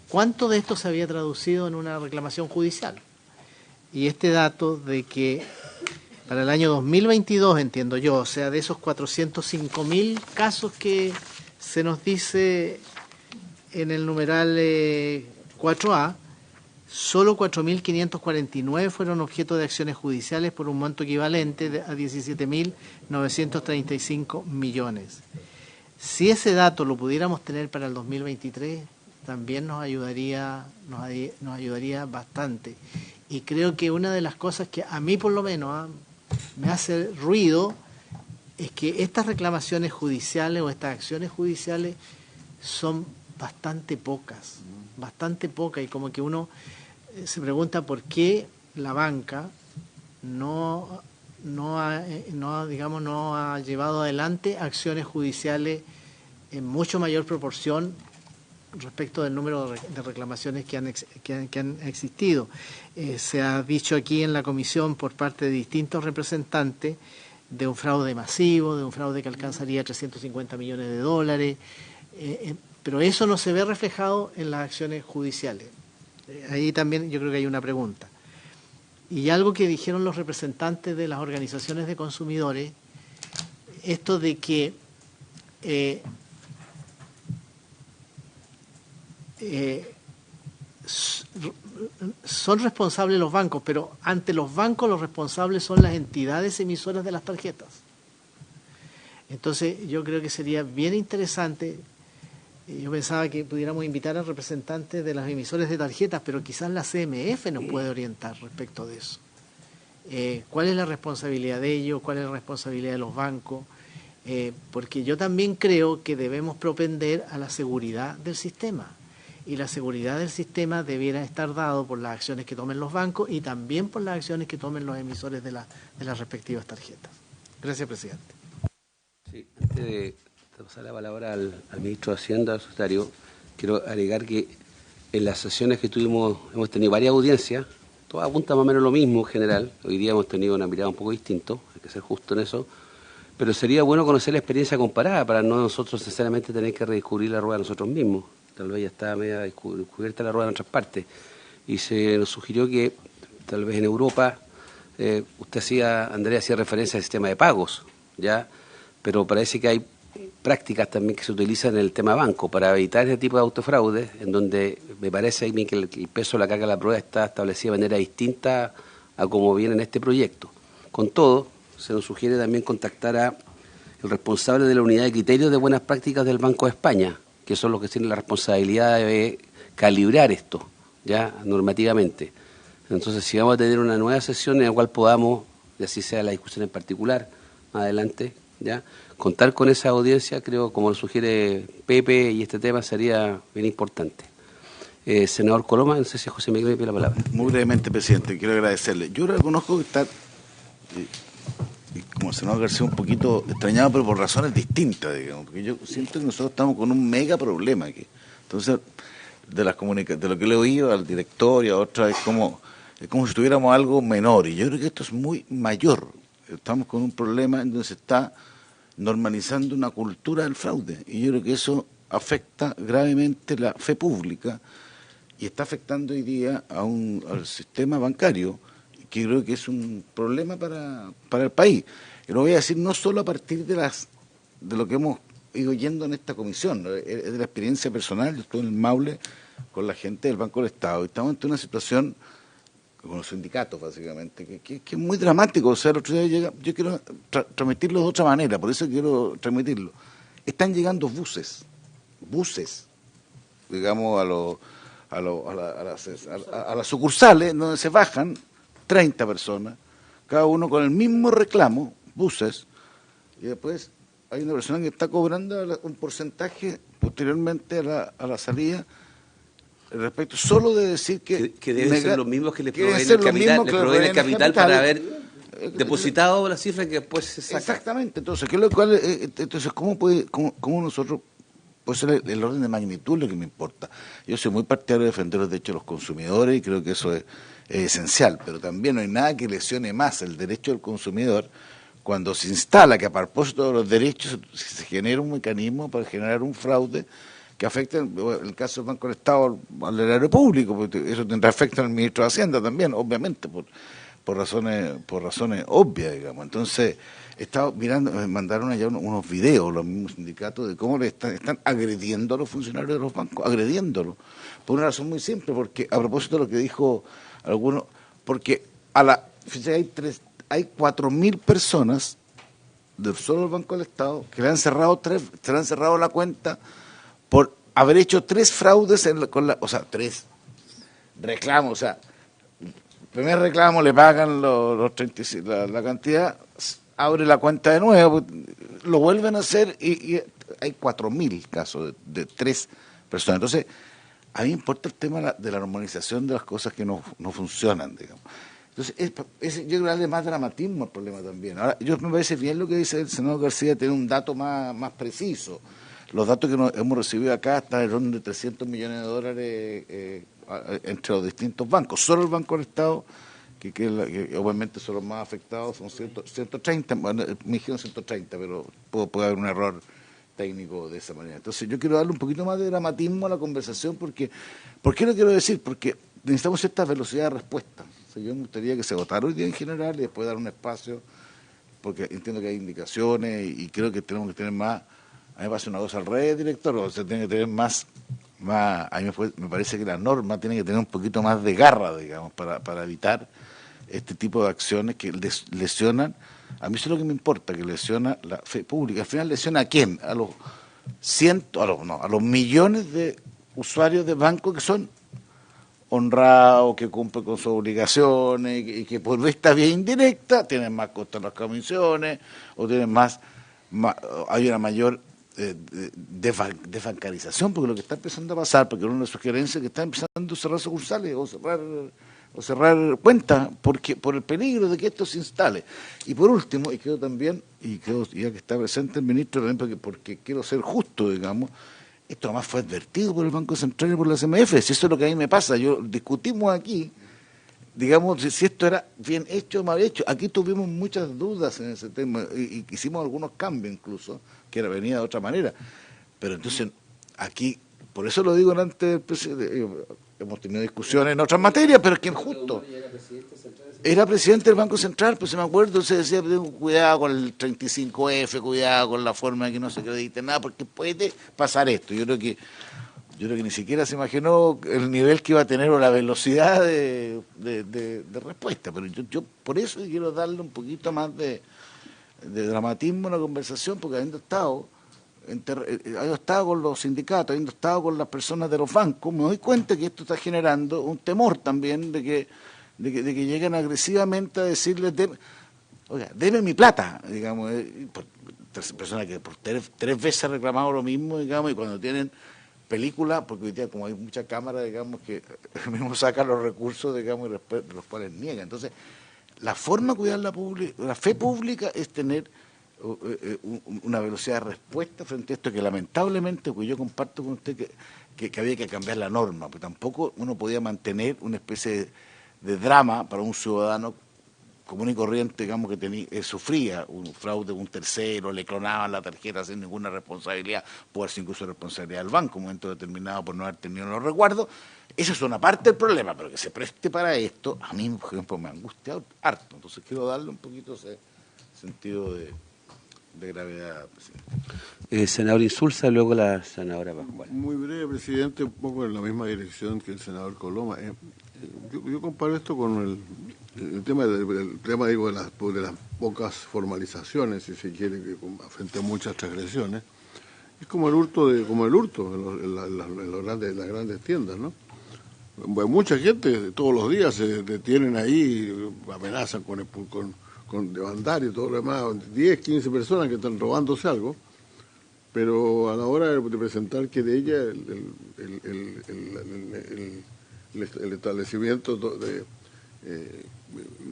¿cuánto de esto se había traducido en una reclamación judicial? Y este dato de que para el año 2022, entiendo yo, o sea, de esos 405.000 casos que se nos dice en el numeral 4A, solo 4.549 fueron objeto de acciones judiciales por un monto equivalente a 17.935 millones. Si ese dato lo pudiéramos tener para el 2023, también nos ayudaría bastante. Y creo que una de las cosas que a mí por lo menos me hace ruido es que estas reclamaciones judiciales o estas acciones judiciales son bastante pocas, y como que uno se pregunta por qué la banca no ha llevado adelante acciones judiciales en mucho mayor proporción respecto del número de reclamaciones que han existido. Se ha dicho aquí en la comisión por parte de distintos representantes de un fraude masivo, de un fraude que alcanzaría 350 millones de dólares, pero eso no se ve reflejado en las acciones judiciales. Ahí también yo creo que hay una pregunta. Y algo que dijeron los representantes de las organizaciones de consumidores, esto de que son responsables los bancos, pero ante los bancos los responsables son las entidades emisoras de las tarjetas. Entonces yo creo que sería bien interesante, yo pensaba que pudiéramos invitar a representantes de los emisores de tarjetas, pero quizás la CMF nos puede orientar respecto de eso. ¿Cuál es la responsabilidad de ellos? ¿Cuál es la responsabilidad de los bancos? Porque yo también creo que debemos propender a la seguridad del sistema. Y la seguridad del sistema debiera estar dado por las acciones que tomen los bancos y también por las acciones que tomen los emisores de las respectivas tarjetas. Gracias, presidente. Sí, antes de pasar la palabra al ministro de Hacienda, al secretario, quiero agregar que en las sesiones que tuvimos, hemos tenido varias audiencias, todas apuntan más o menos lo mismo en general. Hoy día hemos tenido una mirada un poco distinta, hay que ser justo en eso, pero sería bueno conocer la experiencia comparada para no nosotros sinceramente tener que redescubrir la rueda nosotros mismos. Tal vez ya está media descubierta la rueda en otras partes. Y se nos sugirió que tal vez en Europa, Andrea hacía referencia al sistema de pagos, ¿ya? Pero parece que hay prácticas también que se utilizan en el tema banco para evitar ese tipo de autofraudes, en donde me parece a mí que el peso de la carga de la prueba está establecido de manera distinta a como viene en este proyecto. Con todo, se nos sugiere también contactar a el responsable de la unidad de criterios de buenas prácticas del Banco de España, que son los que tienen la responsabilidad de calibrar esto, ya normativamente. Entonces, si vamos a tener una nueva sesión en la cual podamos, y así sea la discusión en particular, más adelante, ya contar con esa audiencia, creo, como lo sugiere Pepe, y este tema sería bien importante. Senador Coloma, no sé si José Miguel me pide la palabra. Muy brevemente, presidente, quiero agradecerle. Yo reconozco que está, como el senador García, un poquito extrañado, pero por razones distintas, digamos, porque yo siento que nosotros estamos con un mega problema aquí. Entonces, de lo que le he oído al director y a otra, es como si tuviéramos algo menor, y yo creo que esto es muy mayor. Estamos con un problema en donde se está normalizando una cultura del fraude, y yo creo que eso afecta gravemente la fe pública y está afectando hoy día al sistema bancario, que creo que es un problema para el país. Y lo voy a decir no solo a partir de lo que hemos ido yendo en esta comisión, ¿no? Es de la experiencia personal. Yo estuve en el Maule con la gente del Banco del Estado y estamos ante una situación con los sindicatos, básicamente, que es muy dramático. O sea, el otro día llega, yo quiero transmitirlo de otra manera, por eso quiero transmitirlo. Están llegando buses, digamos, a las sucursales, donde se bajan 30 personas, cada uno con el mismo reclamo, buses, y después hay una persona que está cobrando un porcentaje posteriormente a la salida, respecto solo de decir que deben ser los mismos que le proveen el capital para haber depositado la cifra que después se saca. Exactamente. Entonces, ¿cómo nosotros, pues el orden de magnitud es lo que me importa? Yo soy muy partidario de defender los derechos de los consumidores y creo que eso es esencial, pero también no hay nada que lesione más el derecho del consumidor cuando se instala que a propósito de los derechos se genera un mecanismo para generar un fraude que afecta, en el caso del Banco del Estado, al erario público, porque eso tendrá efecto en el ministro de Hacienda también, obviamente, por razones obvias, digamos. Entonces, he estado mirando, me mandaron allá unos videos, los mismos sindicatos, de cómo le están agrediendo a los funcionarios de los bancos, agrediéndolos, por una razón muy simple, porque a propósito de lo que dijo alguno, porque hay 4.000 personas solo del Banco del Estado que le han cerrado la cuenta por haber hecho 3 fraudes o sea, 3 reclamos. O sea, el primer reclamo le pagan los 35, la cantidad, abre la cuenta de nuevo, lo vuelven a hacer y hay 4.000 casos de 3 personas. Entonces, a mí me importa el tema de la normalización de las cosas que no funcionan, digamos. Entonces, yo quiero darle más dramatismo al problema también. Ahora, me parece bien lo que dice el senador García, tener un dato más preciso. Los datos que hemos recibido acá están en orden de $300 millones entre los distintos bancos. Solo el Banco del Estado, que obviamente son los más afectados, son 130, bueno, me dijeron 130, pero puede haber un error técnico de esa manera. Entonces yo quiero darle un poquito más de dramatismo a la conversación, porque ¿por qué lo quiero decir? Porque necesitamos cierta velocidad de respuesta. O sea, yo me gustaría que se votara hoy día en general y después dar un espacio, porque entiendo que hay indicaciones y creo que tenemos que tener más. A mí me pasa una cosa al revés, director, o sea, tiene que tener más a mí me parece que la norma tiene que tener un poquito más de garra, digamos, para evitar este tipo de acciones que lesionan. A mí eso es lo que me importa, que lesiona la fe pública. Al final lesiona ¿a quién? A los millones de usuarios de bancos que son honrados, que cumplen con sus obligaciones y que por esta vía indirecta tienen más costos en las comisiones o tienen hay una mayor desbancarización, porque lo que está empezando a pasar, porque una de las sugerencias que está empezando a cerrar sucursales o cerrar cuentas, porque por el peligro de que esto se instale. Y por último, y creo también, ya que está presente el ministro también, porque quiero ser justo, digamos, esto además fue advertido por el Banco Central y por la CMF. Si eso es lo que a mí me pasa, discutimos aquí, digamos, si esto era bien hecho o mal hecho. Aquí tuvimos muchas dudas en ese tema y hicimos algunos cambios incluso, que venía de otra manera. Pero entonces, aquí, por eso lo digo delante del presidente, hemos tenido discusiones en otras materias, pero es que es justo. Era presidente del Banco Central, pues se me acuerdo, se decía, cuidado con el 35F, cuidado con la forma de que no se acredite nada, porque puede pasar esto. Yo creo que ni siquiera se imaginó el nivel que iba a tener o la velocidad de respuesta, pero yo por eso quiero darle un poquito más de dramatismo a la conversación, porque habiendo estado con los sindicatos, habiendo estado con las personas de los bancos, me doy cuenta que esto está generando un temor también de que lleguen agresivamente a decirles, oiga, deme mi plata, digamos, personas que por tres veces han reclamado lo mismo, digamos, y cuando tienen película, porque hoy día como hay mucha cámara, digamos, que mismo sacan los recursos, digamos, y los cuales niegan. Entonces, la forma de cuidar la fe pública es tener una velocidad de respuesta frente a esto, que lamentablemente, pues yo comparto con usted que había que cambiar la norma, porque tampoco uno podía mantener una especie de drama para un ciudadano común y corriente, digamos, que sufría un fraude de un tercero, le clonaban la tarjeta sin ninguna responsabilidad, puede ser incluso responsabilidad del banco, en un momento determinado por no haber tenido los resguardos. Esa es una parte del problema, pero que se preste para esto, a mí, por ejemplo, me angustia harto. Entonces quiero darle un poquito ese sentido de de gravedad, presidente. Senador Insulza, luego la senadora Pascual. Muy breve, presidente, un poco en la misma dirección que el senador Coloma. Yo comparo esto con el tema, digo, de las pocas formalizaciones, si se quiere, que frente a muchas transgresiones. Es como el hurto en las grandes tiendas, ¿no? Mucha gente todos los días se detienen ahí, amenazan con demandar y todo lo demás, 10, 15 personas que están robándose algo, pero a la hora de presentar que de ella el establecimiento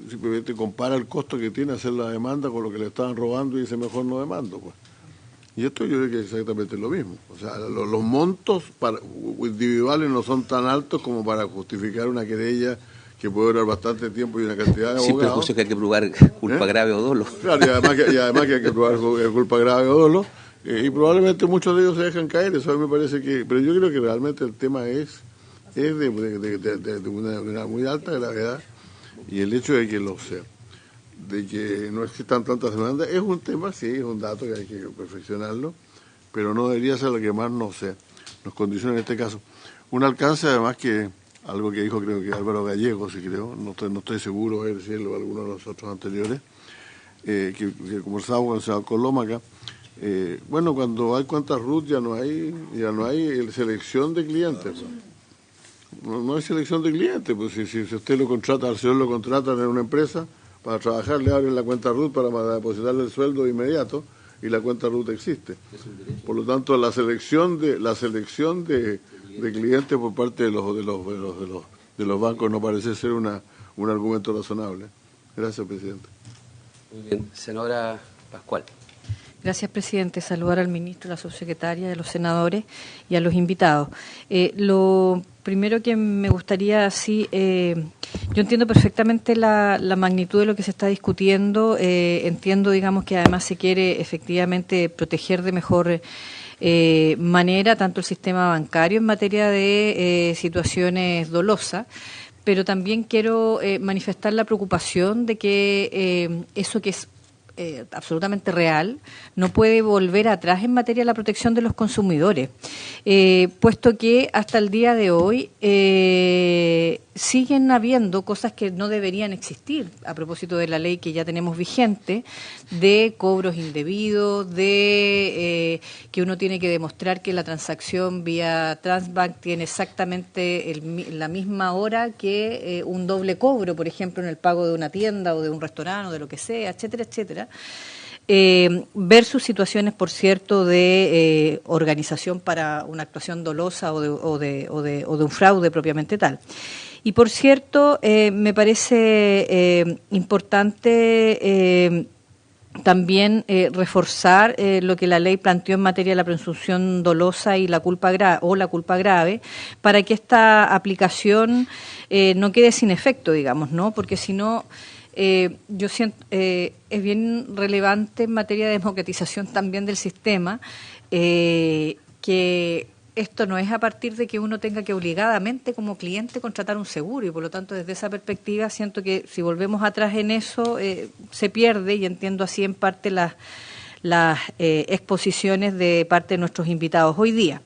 simplemente compara el costo que tiene hacer la demanda con lo que le estaban robando y dice mejor no demando, pues. Y esto yo creo que es exactamente lo mismo. O sea, los montos individuales no son tan altos como para justificar una querella que puede durar bastante tiempo y una cantidad de abogados. Sin prejuicio que hay que probar culpa grave o dolo. Claro, y además que hay que probar culpa grave o dolo. Y probablemente muchos de ellos se dejan caer. Eso a mí me parece que... Pero yo creo que realmente el tema es de una muy alta gravedad. Y el hecho de que no existan tantas demandas es un tema, sí, es un dato que hay que perfeccionarlo, pero no debería ser lo que más nos condiciona en este caso. Un alcance, además, que algo que dijo creo que Álvaro Gallego, sí creo, no estoy seguro de decirlo alguno de los otros anteriores, que conversábamos con el senador Coloma acá. Bueno, cuando hay cuentas RUT ya no hay selección de clientes. No hay selección de clientes, pues si usted lo contrata, al señor lo contratan en una empresa para trabajar, le abren la cuenta RUT para depositarle el sueldo de inmediato y la cuenta RUT existe. Por lo tanto, la selección de clientes por parte de los bancos no parece ser un argumento razonable. Gracias, presidente. Muy bien, senadora Pascual. Gracias, presidente. Saludar al ministro, a la subsecretaria, a los senadores y a los invitados. Lo primero que me gustaría, yo entiendo perfectamente la magnitud de lo que se está discutiendo. Entiendo, digamos, que además se quiere efectivamente proteger de mejor manera tanto el sistema bancario en materia de situaciones dolosas, pero también quiero manifestar la preocupación de que eso que es absolutamente real, no puede volver atrás en materia de la protección de los consumidores, puesto que hasta el día de hoy siguen habiendo cosas que no deberían existir, a propósito de la ley que ya tenemos vigente, de cobros indebidos, de que uno tiene que demostrar que la transacción vía Transbank tiene exactamente la misma hora que un doble cobro, por ejemplo, en el pago de una tienda o de un restaurante o de lo que sea, etcétera, etcétera. Versus situaciones, por cierto, de organización para una actuación dolosa o de un fraude propiamente tal. Y, por cierto, me parece importante también reforzar lo que la ley planteó en materia de la presunción dolosa y la culpa grave, para que esta aplicación no quede sin efecto, digamos, ¿no? Porque si no... yo siento es bien relevante en materia de democratización también del sistema, que esto no es a partir de que uno tenga que obligadamente como cliente contratar un seguro, y por lo tanto desde esa perspectiva siento que si volvemos atrás en eso se pierde, y entiendo así en parte las exposiciones de parte de nuestros invitados hoy día.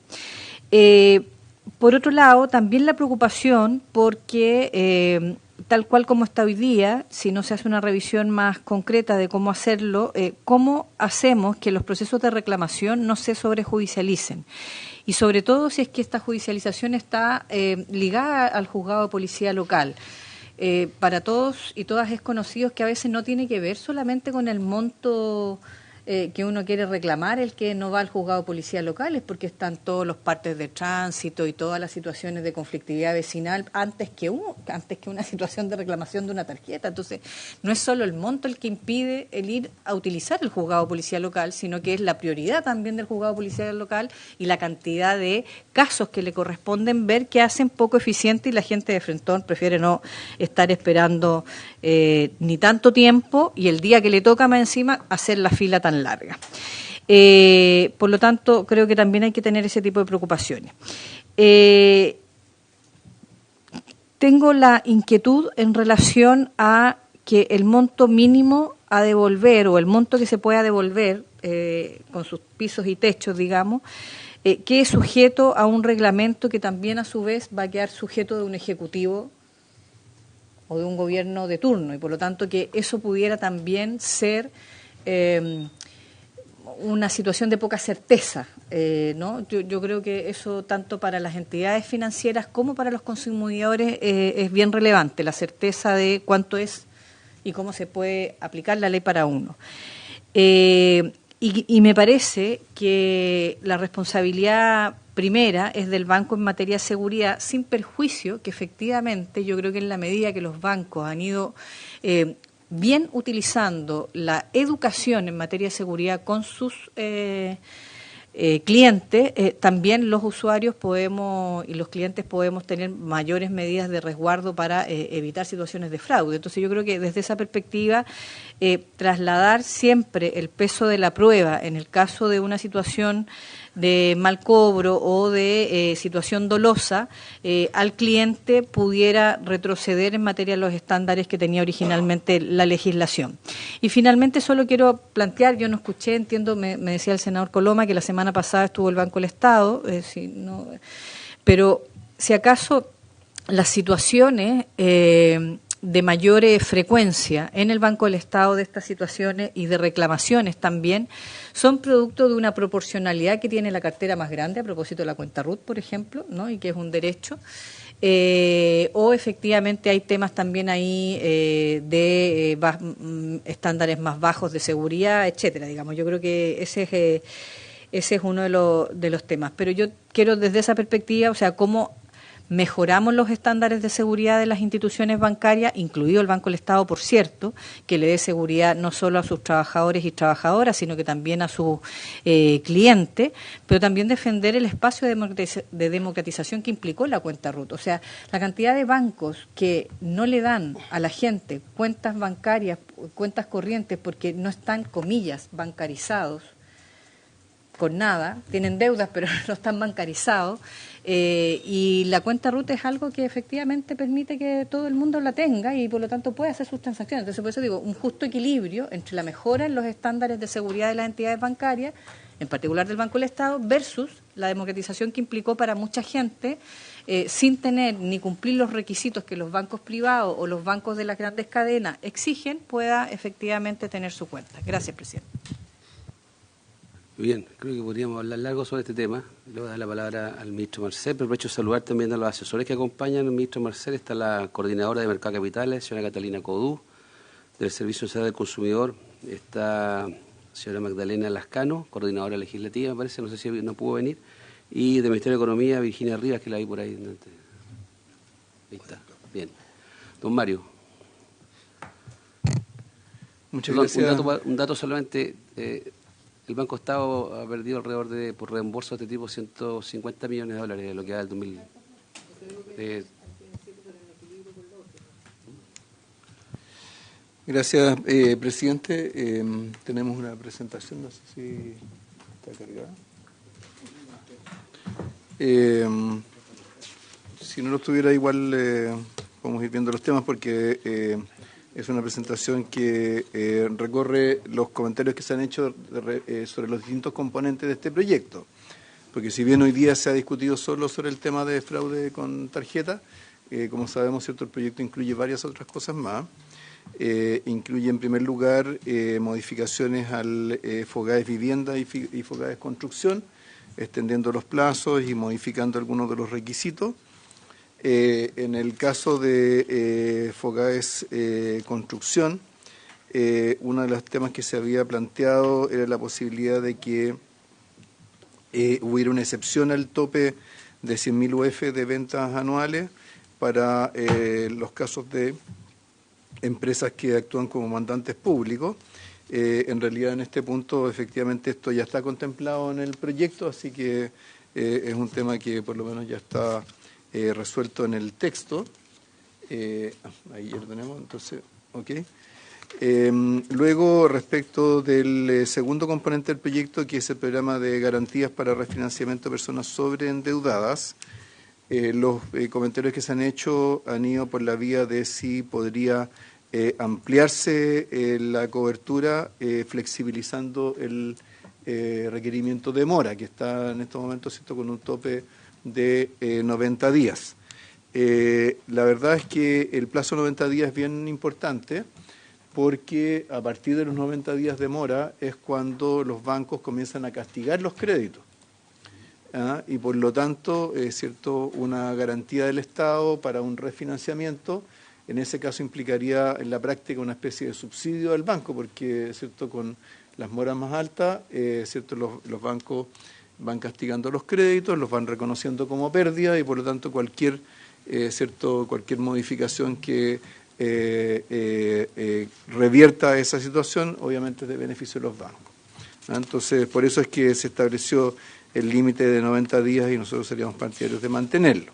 Por otro lado, también la preocupación porque tal cual como está hoy día, si no se hace una revisión más concreta de cómo hacerlo, cómo hacemos que los procesos de reclamación no se sobrejudicialicen. Y sobre todo si es que esta judicialización está ligada al juzgado de policía local. Para todos y todas es conocido que a veces no tiene que ver solamente con el monto que uno quiere reclamar, el que no va al juzgado de policía local, es porque están todos los partes de tránsito y todas las situaciones de conflictividad vecinal antes que una situación de reclamación de una tarjeta. Entonces, no es solo el monto el que impide el ir a utilizar el juzgado de policía local, sino que es la prioridad también del juzgado de policía local y la cantidad de casos que le corresponden ver que hacen poco eficiente, y la gente de frentón prefiere no estar esperando ni tanto tiempo, y el día que le toca más encima hacer la fila tan larga. Por lo tanto, creo que también hay que tener ese tipo de preocupaciones. Tengo la inquietud en relación a que el monto mínimo a devolver, o el monto que se pueda devolver con sus pisos y techos, digamos, quede sujeto a un reglamento que también a su vez va a quedar sujeto de un ejecutivo o de un gobierno de turno, y por lo tanto que eso pudiera también ser una situación de poca certeza, ¿no? Yo creo que eso tanto para las entidades financieras como para los consumidores es bien relevante, la certeza de cuánto es y cómo se puede aplicar la ley para uno. Y me parece que la responsabilidad primera es del banco en materia de seguridad, sin perjuicio que efectivamente yo creo que en la medida que los bancos han ido bien utilizando la educación en materia de seguridad con sus clientes, también los usuarios y los clientes podemos tener mayores medidas de resguardo para evitar situaciones de fraude. Entonces yo creo que desde esa perspectiva trasladar siempre el peso de la prueba en el caso de una situación de mal cobro o de situación dolosa al cliente pudiera retroceder en materia de los estándares que tenía originalmente la legislación. Y finalmente solo quiero plantear, yo no escuché, entiendo, me decía el senador Coloma que la semana pasada estuvo el Banco del Estado, pero si acaso las situaciones de mayor frecuencia en el Banco del Estado de estas situaciones y de reclamaciones también son producto de una proporcionalidad que tiene la cartera más grande, a propósito de la cuenta RUT, por ejemplo, ¿no? Y que es un derecho, o efectivamente hay temas también ahí de estándares más bajos de seguridad, etcétera, digamos. Yo creo que ese es uno de los temas. Pero yo quiero desde esa perspectiva, o sea, cómo mejoramos los estándares de seguridad de las instituciones bancarias, incluido el Banco del Estado, por cierto, que le dé seguridad no solo a sus trabajadores y trabajadoras, sino que también a sus clientes, pero también defender el espacio de democratización que implicó la cuenta RUT. O sea, la cantidad de bancos que no le dan a la gente cuentas bancarias, cuentas corrientes, porque no están, comillas, bancarizados, con nada, tienen deudas pero no están bancarizados, y la cuenta RUT es algo que efectivamente permite que todo el mundo la tenga y por lo tanto puede hacer sus transacciones. Entonces por eso digo, un justo equilibrio entre la mejora en los estándares de seguridad de las entidades bancarias, en particular del Banco del Estado, versus la democratización que implicó para mucha gente sin tener ni cumplir los requisitos que los bancos privados o los bancos de las grandes cadenas exigen, pueda efectivamente tener su cuenta. Gracias, presidente. Bien, creo que podríamos hablar largo sobre este tema. Le voy a dar la palabra al ministro Marcel, pero aprovecho de saludar también a los asesores que acompañan al ministro Marcel. Está la coordinadora de Mercado de Capitales, señora Catalina Codú, del Servicio Nacional del Consumidor. Está señora Magdalena Lascano, coordinadora legislativa, me parece, no sé si no pudo venir. Y del Ministerio de Economía, Virginia Rivas, que la vi por ahí. Ahí está, bien. Don Mario. Muchas gracias. Un dato solamente... el Banco Estado ha perdido alrededor de, por reembolso de este tipo, 150 millones de dólares de lo que va del 2000. Gracias, presidente. Tenemos una presentación, no sé si está cargada. Si no lo estuviera, igual podemos ir viendo los temas porque es una presentación que recorre los comentarios que se han hecho sobre los distintos componentes de este proyecto. Porque si bien hoy día se ha discutido solo sobre el tema de fraude con tarjeta, como sabemos, ¿cierto?, el proyecto incluye varias otras cosas más. Incluye en primer lugar modificaciones al FOGAES Vivienda y FOGAES Construcción, extendiendo los plazos y modificando algunos de los requisitos. En el caso de FOGAES Construcción, uno de los temas que se había planteado era la posibilidad de que hubiera una excepción al tope de 100.000 UF de ventas anuales para los casos de empresas que actúan como mandantes públicos. En realidad, en este punto, efectivamente, esto ya está contemplado en el proyecto, así que es un tema que por lo menos ya está resuelto en el texto. Ahí ya lo tenemos, entonces, ok. Luego, respecto del segundo componente del proyecto, que es el programa de garantías para refinanciamiento de personas sobreendeudadas, los comentarios que se han hecho han ido por la vía de si podría ampliarse la cobertura, flexibilizando requerimiento de mora, que está en estos momentos, ¿cierto?, con un tope de 90 días. La verdad es que el plazo de 90 días es bien importante, porque a partir de los 90 días de mora es cuando los bancos comienzan a castigar los créditos. Y por lo tanto, ¿cierto?, una garantía del Estado para un refinanciamiento, en ese caso implicaría en la práctica una especie de subsidio al banco, porque, ¿cierto?, con las moras más altas, ¿cierto?, los bancos van castigando los créditos, los van reconociendo como pérdida y por lo tanto cualquier modificación que revierta esa situación, obviamente es de beneficio de los bancos. Entonces, por eso es que se estableció el límite de 90 días y nosotros seríamos partidarios de mantenerlo.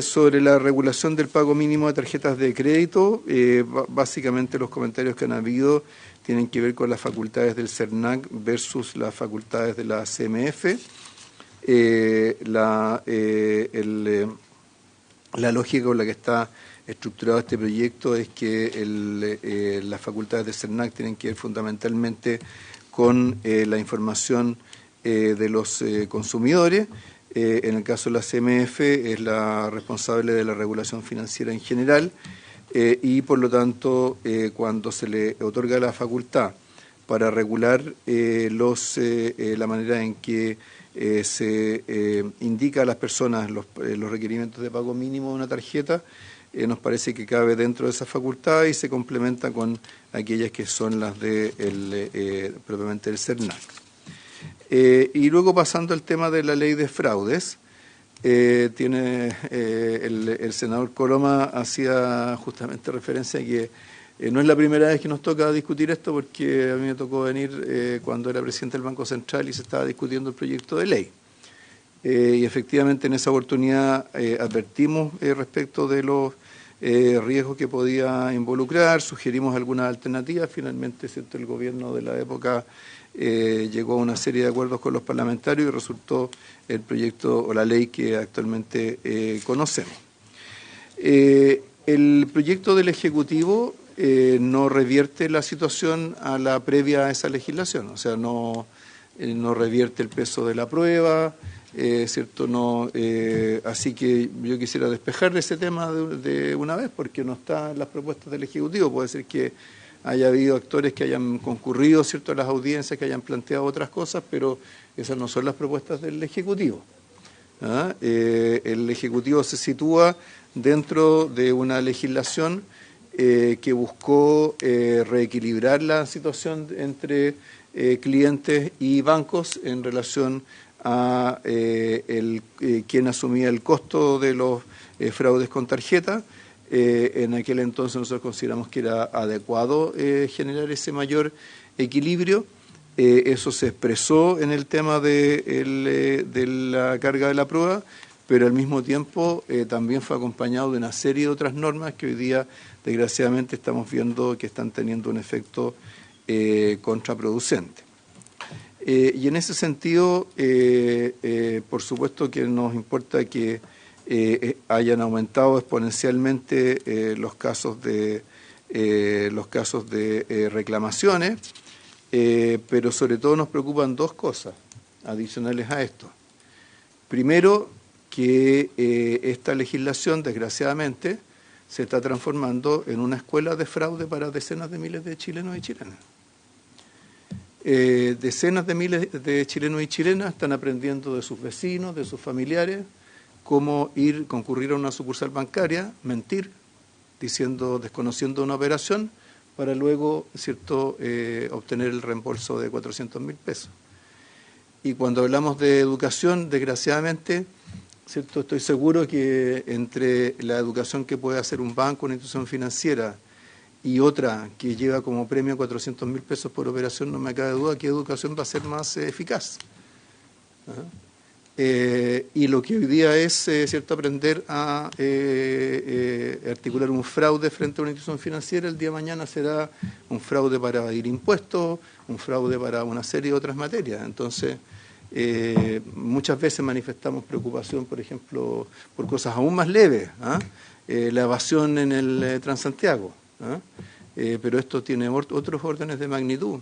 Sobre la regulación del pago mínimo de tarjetas de crédito, básicamente los comentarios que han habido tienen que ver con las facultades del CERNAC versus las facultades de la CMF. La lógica con la que está estructurado este proyecto es que las facultades del CERNAC tienen que ver fundamentalmente con la información de los consumidores. En el caso de la CMF es la responsable de la regulación financiera en general y por lo tanto cuando se le otorga la facultad para regular la manera en que se indica a las personas los requerimientos de pago mínimo de una tarjeta, nos parece que cabe dentro de esa facultad y se complementa con aquellas que son las de propiamente del CERNAC. Y luego pasando al tema de la ley de fraudes, el senador Coloma hacía justamente referencia a que no es la primera vez que nos toca discutir esto, porque a mí me tocó venir cuando era presidente del Banco Central y se estaba discutiendo el proyecto de ley. Y efectivamente en esa oportunidad advertimos respecto de los riesgos que podía involucrar, sugerimos algunas alternativas, finalmente, ¿cierto?, el gobierno de la época llegó a una serie de acuerdos con los parlamentarios y resultó el proyecto o la ley que actualmente conocemos. El proyecto del Ejecutivo no revierte la situación a la previa a esa legislación, o sea, no revierte el peso de la prueba, ¿cierto? No, así que yo quisiera despejar ese tema de una vez, porque no está en las propuestas del Ejecutivo. Puede ser que haya habido actores que hayan concurrido, ¿cierto?, a las audiencias, que hayan planteado otras cosas, pero esas no son las propuestas del Ejecutivo. El Ejecutivo se sitúa dentro de una legislación que buscó reequilibrar la situación entre clientes y bancos en relación a quien asumía el costo de los fraudes con tarjeta. En aquel entonces nosotros consideramos que era adecuado generar ese mayor equilibrio. Eso se expresó en el tema de la carga de la prueba, pero al mismo tiempo también fue acompañado de una serie de otras normas que hoy día, desgraciadamente, estamos viendo que están teniendo un efecto contraproducente. Y en ese sentido, por supuesto que nos importa que hayan aumentado exponencialmente los casos de reclamaciones, pero sobre todo nos preocupan dos cosas adicionales a esto. Primero, que esta legislación, desgraciadamente, se está transformando en una escuela de fraude para decenas de miles de chilenos y chilenas. Decenas de miles de chilenos y chilenas están aprendiendo de sus vecinos, de sus familiares, cómo concurrir a una sucursal bancaria, mentir, desconociendo una operación, para luego, ¿cierto?, obtener el reembolso de 400.000 pesos. Y cuando hablamos de educación, desgraciadamente, ¿cierto?, estoy seguro que entre la educación que puede hacer un banco, una institución financiera, y otra que lleva como premio 400.000 pesos por operación, no me cabe duda qué educación va a ser más eficaz. Y lo que hoy día es, ¿cierto?, aprender a articular un fraude frente a una institución financiera, el día de mañana será un fraude para evadir impuestos, un fraude para una serie de otras materias. Entonces, muchas veces manifestamos preocupación, por ejemplo, por cosas aún más leves, la evasión en el Transantiago, pero esto tiene otros órdenes de magnitud.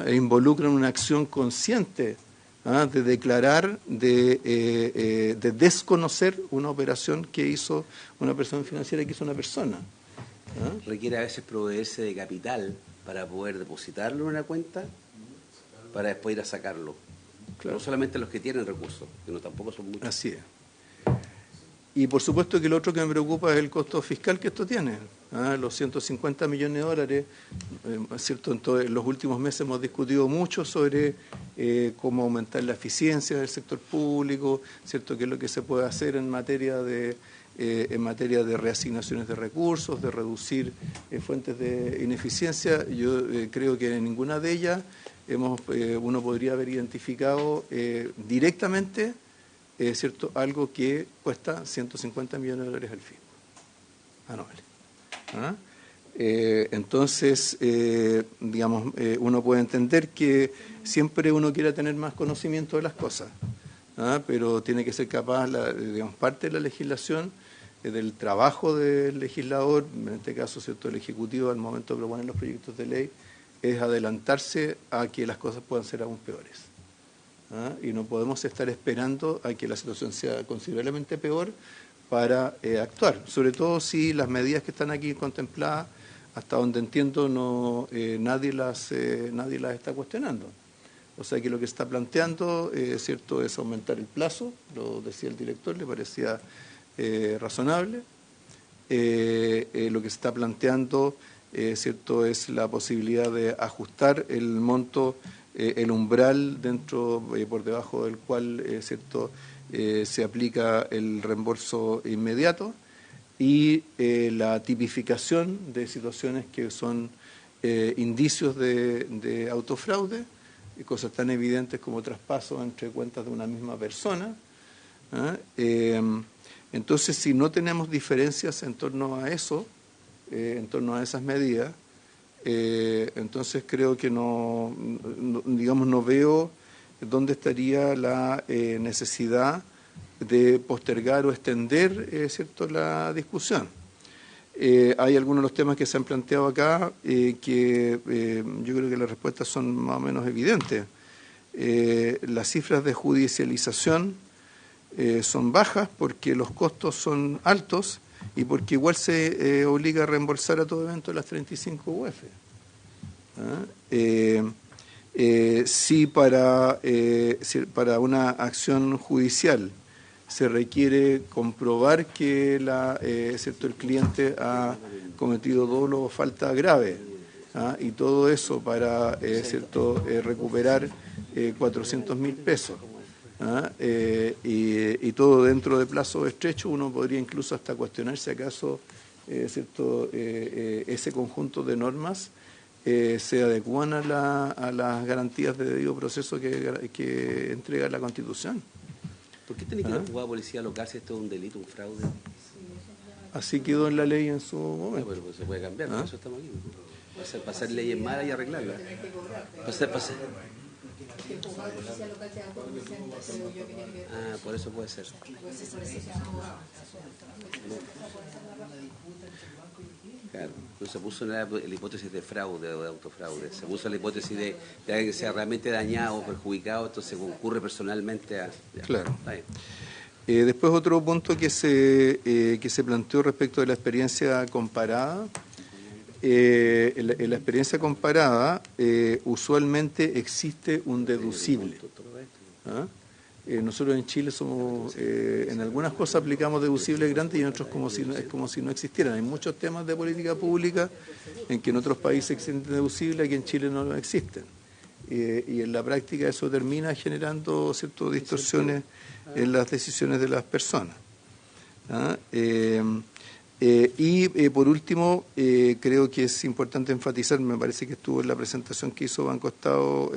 e involucran una acción consciente de declarar, de desconocer una operación que hizo una persona financiera, que hizo una persona. Requiere a veces proveerse de capital para poder depositarlo en una cuenta, para después ir a sacarlo. Claro. No solamente los que tienen recursos, que no tampoco son muchos. Así es. Y por supuesto que lo otro que me preocupa es el costo fiscal que esto tiene. Los 150 millones de dólares, ¿cierto? En los últimos meses hemos discutido mucho sobre cómo aumentar la eficiencia del sector público, ¿cierto? Qué es lo que se puede hacer en materia de reasignaciones de recursos, de reducir fuentes de ineficiencia. Yo creo que en ninguna de ellas uno podría haber identificado directamente, ¿cierto?, algo que cuesta 150 millones de dólares al fisco anuales. Entonces, digamos, uno puede entender que siempre uno quiera tener más conocimiento de las cosas, pero tiene que ser capaz, digamos, parte de la legislación, del trabajo del legislador, en este caso, ¿cierto?, el Ejecutivo al momento de proponer los proyectos de ley, es adelantarse a que las cosas puedan ser aún peores. Y no podemos estar esperando a que la situación sea considerablemente peor para actuar, sobre todo si las medidas que están aquí contempladas, hasta donde entiendo, nadie las está cuestionando. O sea que lo que se está planteando, ¿cierto?, es aumentar el plazo, lo decía el director, le parecía razonable. Lo que se está planteando, ¿cierto?, es la posibilidad de ajustar el monto, el umbral dentro, por debajo del cual, ¿cierto?, se aplica el reembolso inmediato, y la tipificación de situaciones que son indicios de autofraude, cosas tan evidentes como traspasos entre cuentas de una misma persona. Entonces, si no tenemos diferencias en torno a eso, en torno a esas medidas, entonces creo que no veo dónde estaría la necesidad de postergar o extender, ¿cierto?, la discusión. Hay algunos de los temas que se han planteado acá que yo creo que las respuestas son más o menos evidentes. Las cifras de judicialización son bajas porque los costos son altos y porque igual se obliga a reembolsar a todo evento las 35 UF. Si para una acción judicial se requiere comprobar que ¿cierto?, el cliente ha cometido dolo o falta grave, y todo eso para ¿cierto?, recuperar 400.000 pesos, y todo dentro de plazo estrecho, uno podría incluso hasta cuestionarse acaso ¿cierto?, ese conjunto de normas se adecuan a las garantías de debido proceso que entrega la Constitución. ¿Por qué tiene que ir a jugar a policía local si esto es un delito, un fraude? Así quedó en la ley en su momento. Pero pues se puede cambiar, por eso estamos aquí. Para hacer leyes malas y arreglarlas. Por eso puede ser. Claro, no se puso la hipótesis de fraude o de autofraude, se puso la hipótesis de alguien que sea realmente dañado o perjudicado, entonces concurre personalmente a... Claro. Después otro punto que se planteó respecto de la experiencia comparada. En la experiencia comparada usualmente existe un deducible. Nosotros en Chile somos, en algunas cosas aplicamos deducibles grandes y en otros es como si no existieran. Hay muchos temas de política pública en que en otros países existen deducibles y que en Chile no existen. Y en la práctica eso termina generando ciertas distorsiones en las decisiones de las personas. Por último, creo que es importante enfatizar, me parece que estuvo en la presentación que hizo Banco Estado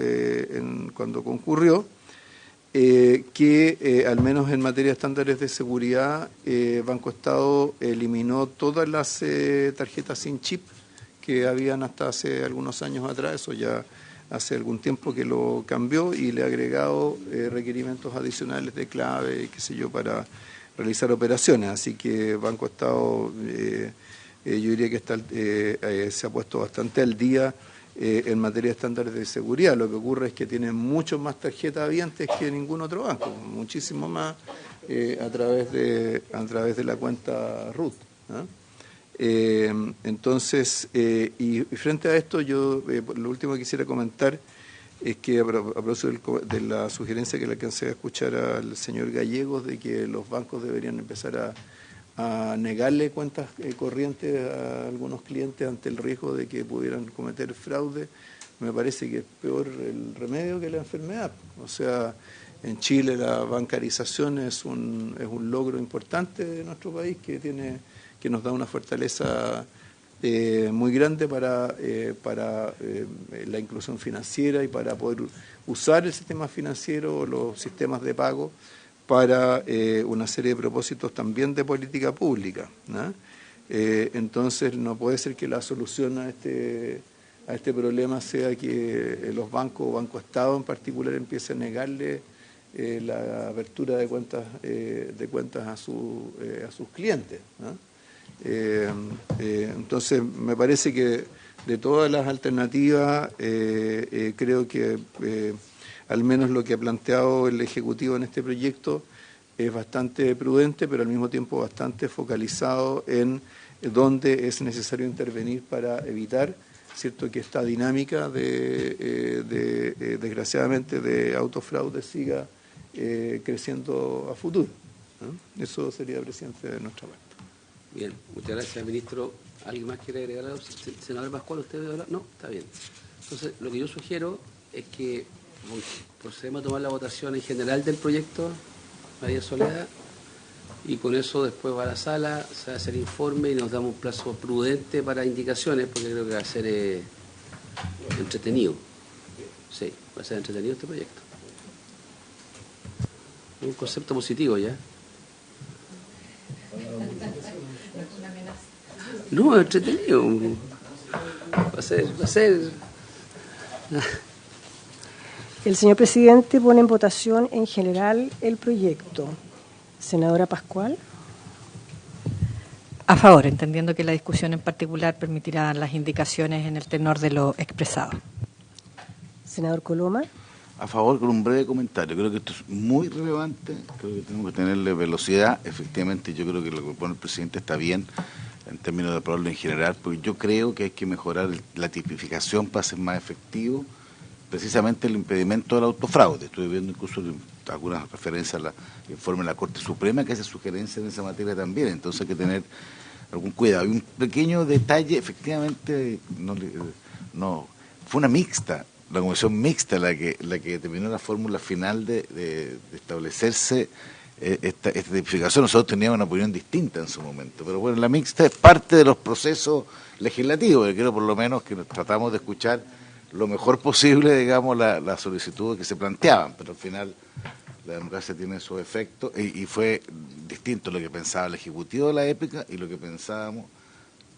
cuando concurrió, que al menos en materia de estándares de seguridad, Banco Estado eliminó todas las tarjetas sin chip que habían hasta hace algunos años atrás. Eso ya hace algún tiempo que lo cambió, y le ha agregado requerimientos adicionales de clave, qué sé yo, para realizar operaciones. Así que Banco Estado, yo diría que se ha puesto bastante al día en materia de estándares de seguridad. Lo que ocurre es que tienen muchos más tarjetas habientes que ningún otro banco, muchísimo más a través de la cuenta RUT, ¿no? Entonces, y frente a esto, yo lo último que quisiera comentar es que a propósito de la sugerencia que le alcancé a escuchar al señor Gallegos de que los bancos deberían empezar a negarle cuentas corrientes a algunos clientes ante el riesgo de que pudieran cometer fraude, me parece que es peor el remedio que la enfermedad. O sea, en Chile la bancarización es un logro importante de nuestro país que nos da una fortaleza muy grande para la inclusión financiera y para poder usar el sistema financiero o los sistemas de pago para una serie de propósitos también de política pública, ¿no? Entonces no puede ser que la solución a este problema sea que los bancos o Banco Estado en particular empiecen a negarle la apertura de cuentas a sus clientes, ¿no? Entonces me parece que de todas las alternativas creo que al menos lo que ha planteado el Ejecutivo en este proyecto es bastante prudente, pero al mismo tiempo bastante focalizado en dónde es necesario intervenir para evitar, ¿cierto?, que esta dinámica desgraciadamente de autofraude siga creciendo a futuro, ¿no? Eso sería, presidente, de nuestra parte. Bien, muchas gracias, ministro. ¿Alguien más quiere agregar algo? Senador Pascual, ¿usted debe hablar? No, está bien. Entonces, lo que yo sugiero es que procedemos a tomar la votación en general del proyecto, María Soledad, y con eso después va a la sala, se va a hacer informe y nos damos un plazo prudente para indicaciones, porque creo que va a ser entretenido. Sí, va a ser entretenido este proyecto. Un concepto positivo ya. No, entretenido. Va a ser. El señor presidente pone en votación en general el proyecto. Senadora Pascual. A favor, entendiendo que la discusión en particular permitirá las indicaciones en el tenor de lo expresado. Senador Coloma. A favor, con un breve comentario. Creo que esto es muy relevante, creo que tenemos que tenerle velocidad. Efectivamente, yo creo que lo que propone el presidente está bien en términos de aprobarlo en general, porque yo creo que hay que mejorar la tipificación para ser más efectivo precisamente el impedimento del autofraude. Estuve viendo incluso algunas referencias al informe de la Corte Suprema que hace sugerencias en esa materia también, entonces hay que tener algún cuidado. Y un pequeño detalle, efectivamente, no fue una mixta, la comisión mixta la que determinó la fórmula final de establecerse esta tipificación. Nosotros teníamos una opinión distinta en su momento, pero bueno, la mixta es parte de los procesos legislativos, y creo por lo menos que tratamos de escuchar lo mejor posible, digamos, las solicitudes que se planteaban, pero al final la democracia tiene sus efectos y fue distinto lo que pensaba el Ejecutivo de la época y lo que pensábamos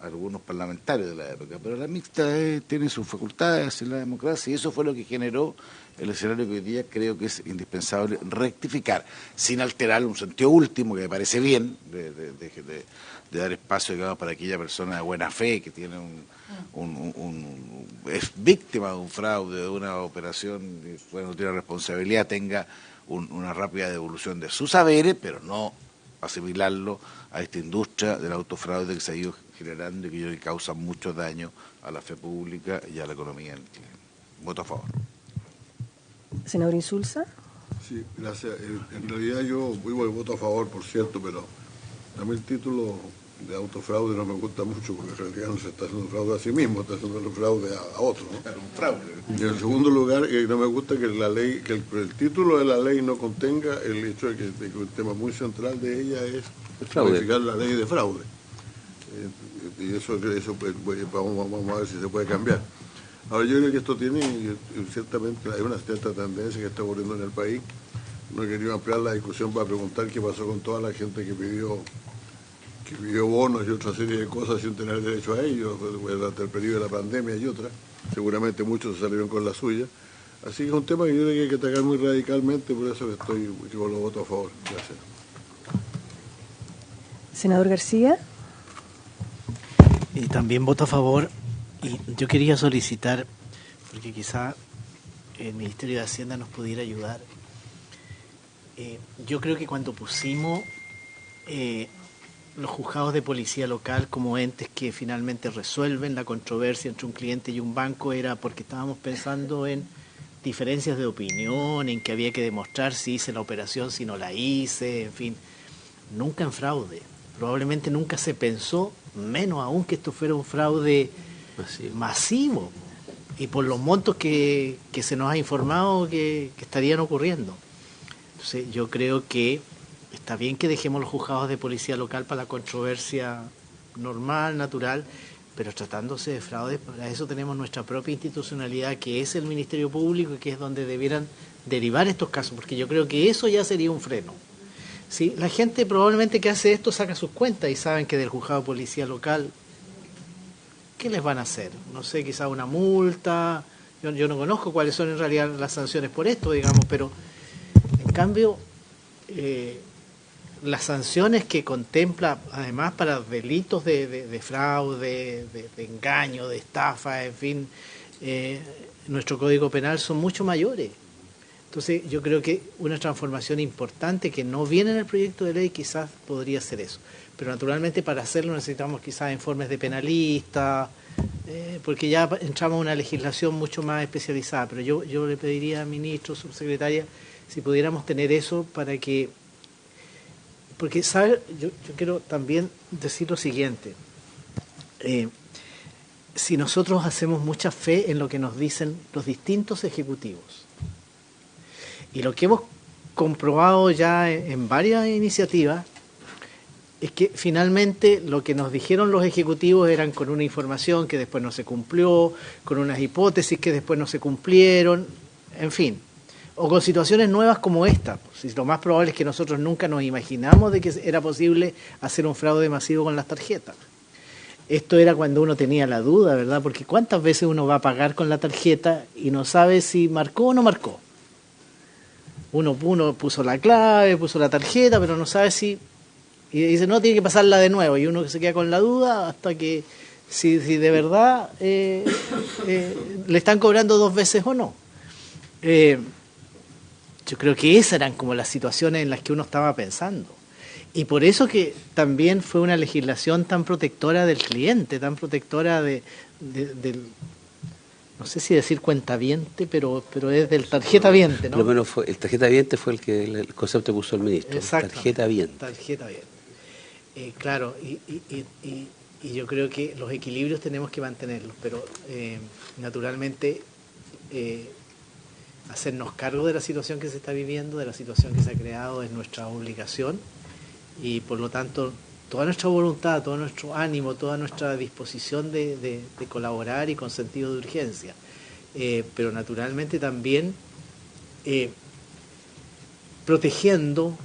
algunos parlamentarios de la época, pero la mixta tiene sus facultades en la democracia y eso fue lo que generó el escenario que hoy día creo que es indispensable rectificar, sin alterar un sentido último que me parece bien, de dar espacio, digamos, para aquella persona de buena fe que tiene es víctima de un fraude, de una operación, bueno, tiene responsabilidad, tenga una rápida devolución de sus saberes, pero no asimilarlo a esta industria del autofraude que se ha ido generando y que yo creo que causa mucho daño a la fe pública y a la economía en Chile. Voto a favor. Senador Insulza. Sí, gracias. En realidad yo voto a favor, por cierto, pero a mí el título de autofraude no me gusta mucho porque en realidad no se está haciendo fraude a sí mismo, está haciendo el fraude a otro, ¿no? Era un fraude. Y en segundo lugar, no me gusta que la ley, que el título de la ley no contenga el hecho de que un tema muy central de ella es modificar la ley de fraude. Y eso pues, vamos a ver si se puede cambiar. Ahora yo creo que esto tiene, ciertamente hay una cierta tendencia que está ocurriendo en el país. No he querido ampliar la discusión para preguntar qué pasó con toda la gente que pidió bonos y otra serie de cosas sin tener derecho a ellos durante el periodo de la pandemia y otras. Seguramente muchos se salieron con la suya. Así que es un tema que yo creo que hay que atacar muy radicalmente, por eso yo lo voto a favor. Gracias. Senador García. También voto a favor y yo quería solicitar porque quizá el Ministerio de Hacienda nos pudiera ayudar. Yo creo que cuando pusimos los juzgados de policía local como entes que finalmente resuelven la controversia entre un cliente y un banco, era porque estábamos pensando en diferencias de opinión, en que había que demostrar si hice la operación, si no la hice, en fin, nunca en fraude. Probablemente nunca se pensó, menos aún, que esto fuera un fraude masivo y por los montos que se nos ha informado que estarían ocurriendo. Entonces yo creo que está bien que dejemos los juzgados de policía local para la controversia normal, natural, pero tratándose de fraudes, para eso tenemos nuestra propia institucionalidad, que es el Ministerio Público, y que es donde debieran derivar estos casos, porque yo creo que eso ya sería un freno. ¿Sí? La gente probablemente que hace esto saca sus cuentas y saben que del juzgado de policía local, ¿qué les van a hacer? No sé, quizá una multa. Yo no conozco cuáles son en realidad las sanciones por esto, digamos, pero en cambio las sanciones que contempla, además para delitos de fraude, de engaño, de estafa, en fin, nuestro Código Penal son mucho mayores. Entonces yo creo que una transformación importante que no viene en el proyecto de ley quizás podría ser eso. Pero naturalmente para hacerlo necesitamos quizás informes de penalistas, porque ya entramos a una legislación mucho más especializada. Pero yo le pediría al ministro, subsecretaria, si pudiéramos tener eso para que... Porque, ¿sabe? Yo quiero también decir lo siguiente. Si nosotros hacemos mucha fe en lo que nos dicen los distintos ejecutivos, y lo que hemos comprobado ya en varias iniciativas, es que finalmente lo que nos dijeron los ejecutivos eran con una información que después no se cumplió, con unas hipótesis que después no se cumplieron, en fin. O con situaciones nuevas como esta. Pues, lo más probable es que nosotros nunca nos imaginamos de que era posible hacer un fraude masivo con las tarjetas. Esto era cuando uno tenía la duda, ¿verdad? Porque ¿cuántas veces uno va a pagar con la tarjeta y no sabe si marcó o no marcó? Uno puso la clave, puso la tarjeta, pero no sabe si... Y dice, no, tiene que pasarla de nuevo. Y uno se queda con la duda hasta que si de verdad le están cobrando 2 veces o no. Yo creo que esas eran como las situaciones en las que uno estaba pensando. Y por eso que también fue una legislación tan protectora del cliente, tan protectora del... No sé si decir cuentaviente, pero es del tarjetaviente, ¿no? Lo menos fue, el tarjetaviente fue el concepto que puso el ministro. Tarjetaviente. Tarjetaviente. Claro, y yo creo que los equilibrios tenemos que mantenerlos, pero naturalmente hacernos cargo de la situación que se está viviendo, de la situación que se ha creado, es nuestra obligación, y por lo tanto toda nuestra voluntad, todo nuestro ánimo, toda nuestra disposición de colaborar y con sentido de urgencia. Pero naturalmente también protegiendo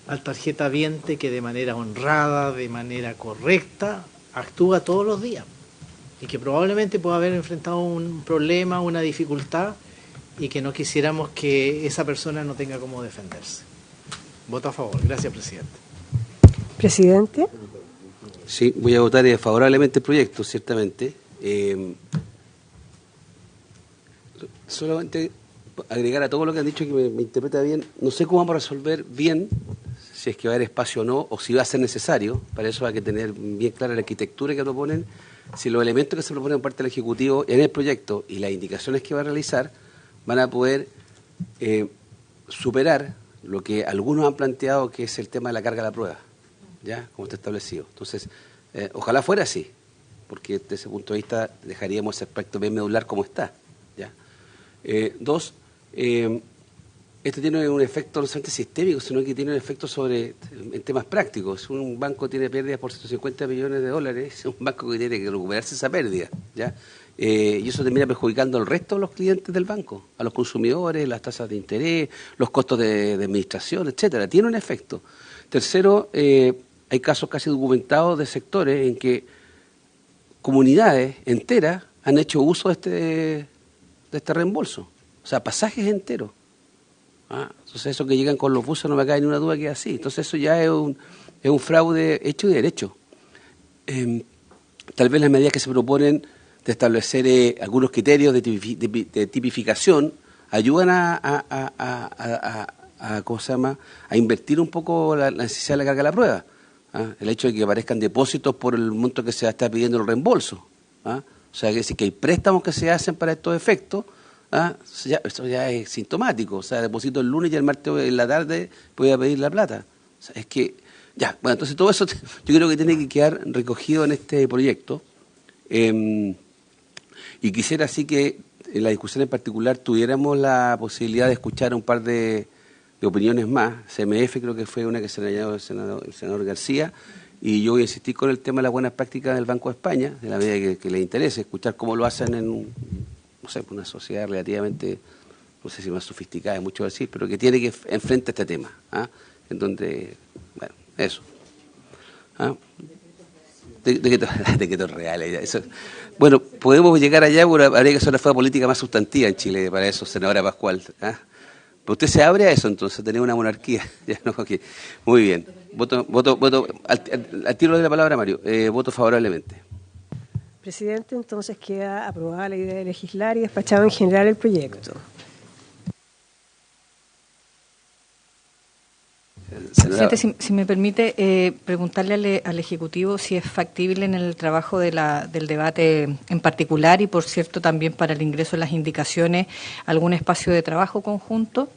al tarjetaviente que de manera honrada, de manera correcta, actúa todos los días y que probablemente pueda haber enfrentado un problema, una dificultad, y que no quisiéramos que esa persona no tenga cómo defenderse. Voto a favor. Gracias, presidente. Presidente. Sí, voy a votar favorablemente el proyecto, ciertamente. Solamente agregar a todo lo que han dicho que me interpreta bien, no sé cómo vamos a resolver bien si es que va a haber espacio o no, o si va a ser necesario. Para eso hay que tener bien clara la arquitectura que proponen, si los elementos que se proponen por parte del Ejecutivo en el proyecto y las indicaciones que va a realizar van a poder superar lo que algunos han planteado, que es el tema de la carga de la prueba, ¿ya? Como está establecido. Entonces, ojalá fuera así, porque desde ese punto de vista dejaríamos ese aspecto bien medular como está, ¿ya? Dos, esto tiene un efecto no solamente sistémico, sino que tiene un efecto en temas prácticos. Si un banco tiene pérdidas por 150 millones de dólares, es un banco que tiene que recuperarse esa pérdida, ¿ya? Y eso termina perjudicando al resto de los clientes del banco, a los consumidores, las tasas de interés, los costos de administración, etcétera. Tiene un efecto. Tercero, hay casos casi documentados de sectores en que comunidades enteras han hecho uso de este reembolso. O sea, pasajes enteros. Entonces eso que llegan con los buses no me cae ni una duda que es así. Entonces eso ya es un fraude hecho y derecho. Tal vez las medidas que se proponen de establecer algunos criterios de tipificación, ayudan ¿cómo se llama?, a invertir un poco la necesidad de la carga de la prueba. El hecho de que aparezcan depósitos por el monto que se está pidiendo el reembolso. O sea, que hay préstamos que se hacen para estos efectos. Eso ya es sintomático. O sea, deposito el lunes y el martes en la tarde voy a pedir la plata. O sea, es que, ya, bueno, entonces todo eso yo creo que tiene que quedar recogido en este proyecto. Y quisiera así que en la discusión en particular tuviéramos la posibilidad de escuchar un par de opiniones más. CMF creo que fue una que se le añadió el senador García, y yo voy a insistir con el tema de las buenas prácticas del Banco de España, de la medida que les interese, escuchar cómo lo hacen en una sociedad relativamente, no sé si más sofisticada, es mucho decir, pero que tiene que enfrentar este tema, en donde, bueno, eso. Decretos reales. Eso. Bueno, podemos llegar allá, pero habría que hacer una política más sustantiva en Chile para eso, senadora Pascual. Pero usted se abre a eso, entonces, tener una monarquía. Ya, no, okay. Muy bien. Voto al tiro de la palabra, Mario. Voto favorablemente. Presidente, entonces queda aprobada la idea de legislar y despachado en general el proyecto. Presidente, si me permite preguntarle al Ejecutivo si es factible en el trabajo del debate en particular y, por cierto, también para el ingreso de las indicaciones, algún espacio de trabajo conjunto,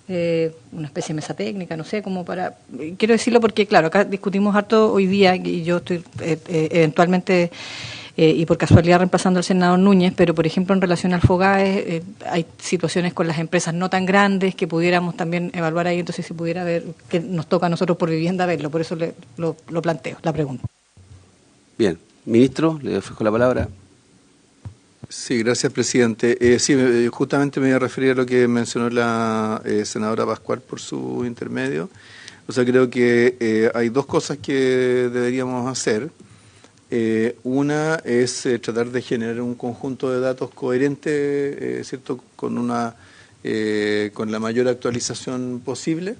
una especie de mesa técnica, no sé, como para... Quiero decirlo porque, claro, acá discutimos harto hoy día y yo estoy eventualmente... y por casualidad reemplazando al senador Núñez, pero por ejemplo en relación al FOGAE hay situaciones con las empresas no tan grandes que pudiéramos también evaluar ahí, entonces si pudiera ver, que nos toca a nosotros por vivienda verlo, por eso lo planteo, la pregunta. Bien, ministro, le ofrezco la palabra. Sí, gracias, presidente. Sí, justamente me voy a referir a lo que mencionó la senadora Pascual por su intermedio. O sea, creo que hay dos cosas que deberíamos hacer. Una es tratar de generar un conjunto de datos coherente, ¿cierto?, con la mayor actualización posible,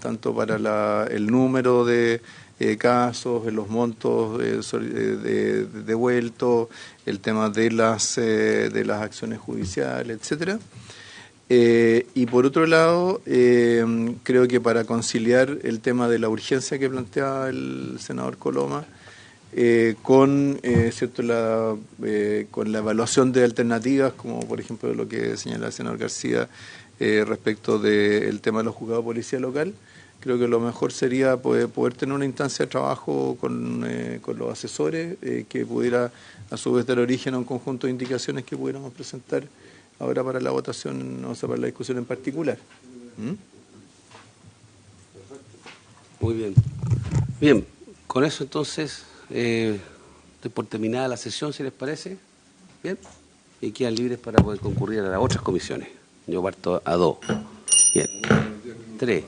tanto para el número de casos, los montos devueltos, el tema de las acciones judiciales, etcétera. Y por otro lado, creo que para conciliar el tema de la urgencia que planteaba el senador Coloma, con la evaluación de alternativas, como por ejemplo lo que señala el senador García respecto del tema de los juzgados de policía local, creo que lo mejor sería poder tener una instancia de trabajo con los asesores que pudiera a su vez dar origen a un conjunto de indicaciones que pudiéramos presentar ahora para la votación, o sea, para la discusión en particular. Muy bien. Bien, con eso entonces... doy por terminada la sesión, si les parece. Bien. Y quedan libres para poder concurrir a las otras comisiones. Yo parto a 2. Bien. 3.